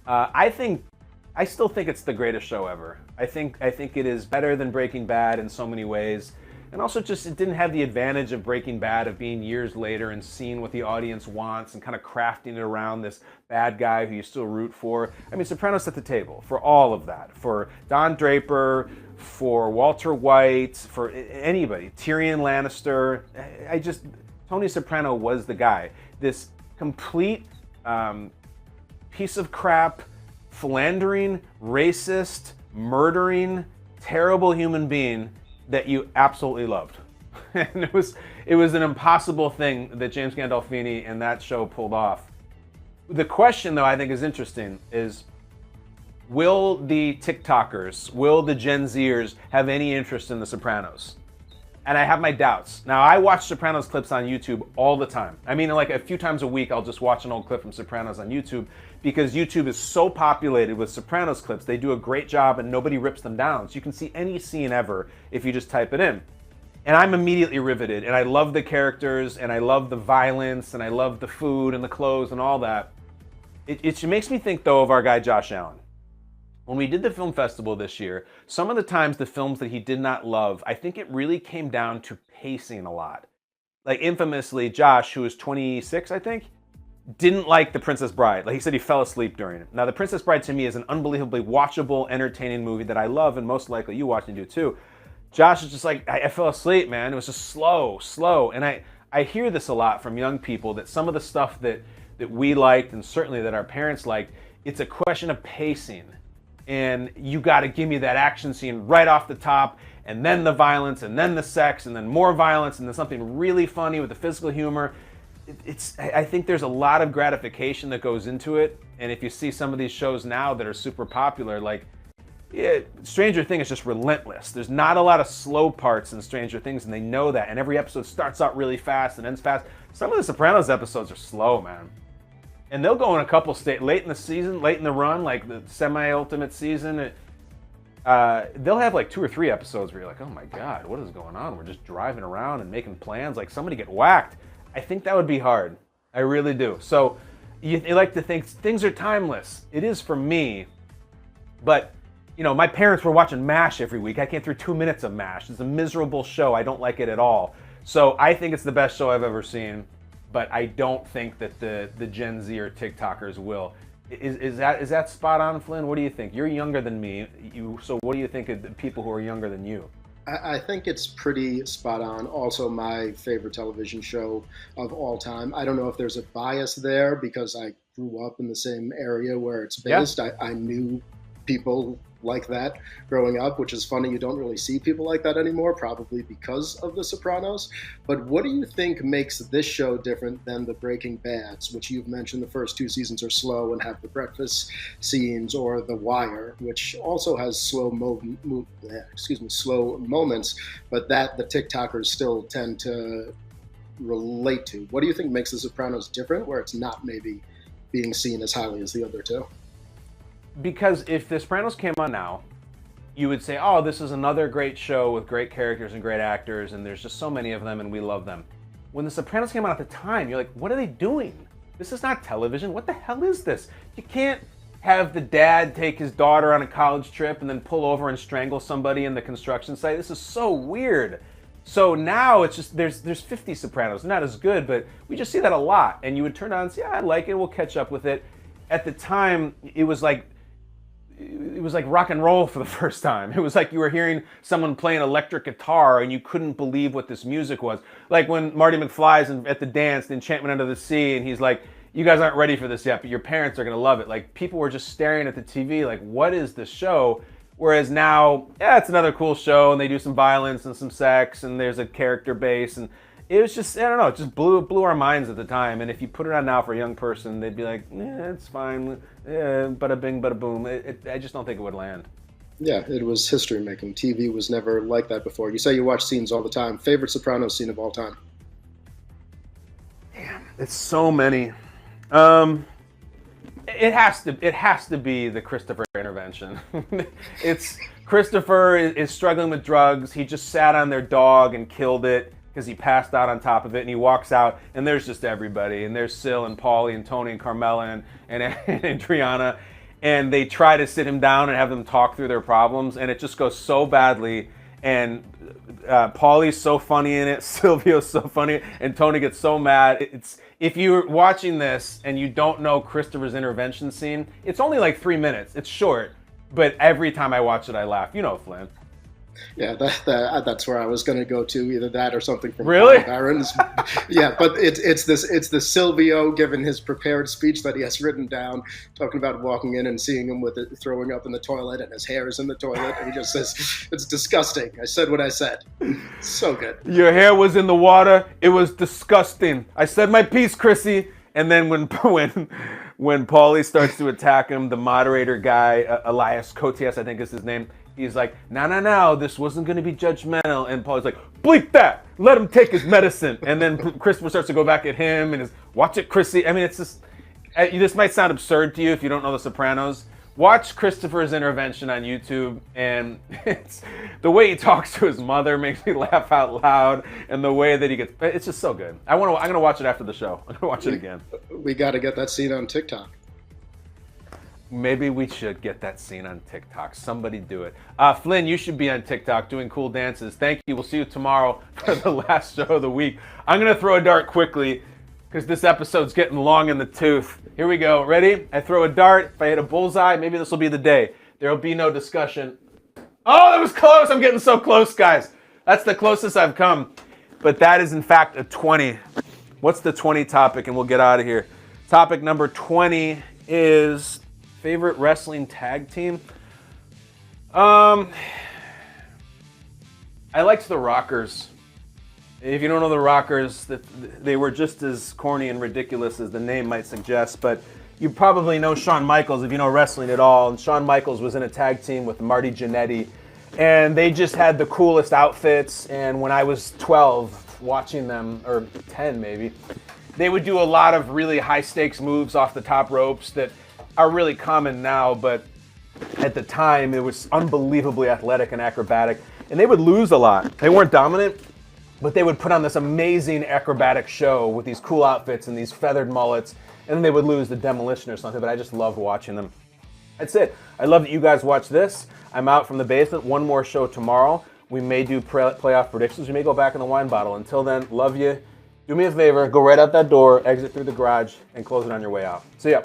I still think it's the greatest show ever. I think it is better than Breaking Bad in so many ways. And also just it didn't have the advantage of Breaking Bad of being years later and seeing what the audience wants and kind of crafting it around this bad guy who you still root for. I mean, Sopranos set the table for all of that. For Don Draper, for Walter White, for anybody. Tyrion Lannister. Tony Soprano was the guy. This complete piece of crap, philandering, racist, murdering, terrible human being that you absolutely loved. And it was an impossible thing that James Gandolfini and that show pulled off. The question, though, I think is interesting is, will the TikTokers, will the Gen Zers have any interest in The Sopranos? And I have my doubts. Now, I watch Sopranos clips on YouTube all the time. I mean, like a few times a week, I'll just watch an old clip from Sopranos on YouTube because YouTube is so populated with Sopranos clips. They do a great job and nobody rips them down. So you can see any scene ever if you just type it in. And I'm immediately riveted. And I love the characters and I love the violence and I love the food and the clothes and all that. It makes me think, though, of our guy Josh Allen. When we did the film festival this year, some of the times the films that he did not love, I think it really came down to pacing a lot. Like infamously, Josh, who was 26, I think, didn't like The Princess Bride. Like he said he fell asleep during it. Now, The Princess Bride to me is an unbelievably watchable, entertaining movie that I love, and most likely you watch and do too. Josh is just like, I fell asleep, man. It was just slow. And I hear this a lot from young people, that some of the stuff that we liked, and certainly that our parents liked, it's a question of pacing. And you got to give me that action scene right off the top, and then the violence, and then the sex, and then more violence, and then something really funny with the physical humor. I think there's a lot of gratification that goes into it, and if you see some of these shows now that are super popular, like Stranger Things is just relentless. There's not a lot of slow parts in Stranger Things, and they know that, and every episode starts out really fast and ends fast. Some of the Sopranos episodes are slow, man. And they'll go in a couple late in the season, late in the run, like the semi-ultimate season. They'll have like 2 or 3 episodes where you're like, oh my God, what is going on? We're just driving around and making plans, like somebody get whacked. I think that would be hard. I really do. So you like to think things are timeless. It is for me. But, you know, my parents were watching MASH every week. I can't through 2 minutes of MASH. It's a miserable show. I don't like it at all. So I think it's the best show I've ever seen. But I don't think that the Gen Z or TikTokers will. Is that spot on, Flynn? What do you think? You're younger than me. So what do you think of the people who are younger than you? I think it's pretty spot on. Also, my favorite television show of all time. I don't know if there's a bias there because I grew up in the same area where it's based. Yeah. I knew people like that growing up, which is funny. You don't really see people like that anymore, probably because of The Sopranos. But what do you think makes this show different than the Breaking Bads, which you've mentioned the first 2 seasons are slow and have the breakfast scenes, or The Wire, which also has slow moments, but that the TikTokers still tend to relate to? What do you think makes The Sopranos different, where it's not maybe being seen as highly as the other two? Because if The Sopranos came on now, you would say, oh, this is another great show with great characters and great actors, and there's just so many of them, and we love them. When The Sopranos came out at the time, you're like, what are they doing? This is not television. What the hell is this? You can't have the dad take his daughter on a college trip and then pull over and strangle somebody in the construction site. This is so weird. So now it's just, there's 50 Sopranos, not as good, but we just see that a lot. And you would turn on and say, yeah, I like it, we'll catch up with it. At the time, it was like rock and roll for the first time. It was like you were hearing someone play an electric guitar and you couldn't believe what this music was. Like when Marty McFly's at the dance, the Enchantment Under the Sea, and he's like, you guys aren't ready for this yet, but your parents are gonna love it. Like, people were just staring at the TV like, what is this show? Whereas now, yeah, it's another cool show and they do some violence and some sex and there's a character base, and it was just, I don't know, it just blew our minds at the time. And if you put it on now for a young person, they'd be like, it's fine, bada bing, bada boom. I just don't think it would land. Yeah, it was history making. TV was never like that before. You say you watch scenes all the time. Favorite Sopranos scene of all time? Damn, it's so many. It has to be the Christopher intervention. It's Christopher is struggling with drugs. He just sat on their dog and killed it because he passed out on top of it, and he walks out and there's just everybody, and there's Sil and Paulie and Tony and Carmela and Adriana, and they try to sit him down and have them talk through their problems, and it just goes so badly. And Paulie's so funny in it, Silvio's so funny, and Tony gets so mad. If you're watching this and you don't know Christopher's intervention scene, it's only like 3 minutes. It's short, but every time I watch it, I laugh. You know, Flynn. Yeah, that's where I was going to go to, either that or something from really? Barron's. Yeah, but it's the Silvio giving his prepared speech that he has written down, talking about walking in and seeing him with it throwing up in the toilet and his hair is in the toilet, and he just says, "It's disgusting. I said what I said." So good. Your hair was in the water. It was disgusting. I said my piece, Chrissy. And then when Paulie starts to attack him, the moderator guy, Elias Koteas, I think is his name, he's like, no, this wasn't going to be judgmental. And Paulie's like, bleep that. Let him take his medicine. And then Christopher starts to go back at him and is, watch it, Chrissy. I mean, it's just, this might sound absurd to you if you don't know The Sopranos. Watch Christopher's intervention on YouTube, and it's the way he talks to his mother makes me laugh out loud, and the way that he gets, it's just so good. I'm going to watch it after the show. I'm going to watch it again. We got to get that scene on TikTok. Maybe we should get that scene on TikTok. Somebody do it. Flynn, you should be on TikTok doing cool dances. Thank you. We'll see you tomorrow for the last show of the week. I'm going to throw a dart quickly because this episode's getting long in the tooth. Here we go. Ready? I throw a dart. If I hit a bullseye, maybe this will be the day. There will be no discussion. Oh, that was close. I'm getting so close, guys. That's the closest I've come. But that is, in fact, a 20. What's the 20 topic? And we'll get out of here. Topic number 20 is favorite wrestling tag team. I liked the Rockers. If you don't know the Rockers, they were just as corny and ridiculous as the name might suggest, but you probably know Shawn Michaels if you know wrestling at all. And Shawn Michaels was in a tag team with Marty Jannetty, and they just had the coolest outfits. And when I was 12 watching them, or 10 maybe, they would do a lot of really high stakes moves off the top ropes that are really common now, but at the time it was unbelievably athletic and acrobatic, and they would lose a lot. They weren't dominant, but they would put on this amazing acrobatic show with these cool outfits and these feathered mullets, and then they would lose the Demolition or something, but I just loved watching them. That's it. I love that you guys watch this. I'm out from the basement. One more show tomorrow. We may do playoff predictions. We may go back in the wine bottle. Until then, love you. Do me a favor, go right out that door, exit through the garage, and close it on your way out. See ya.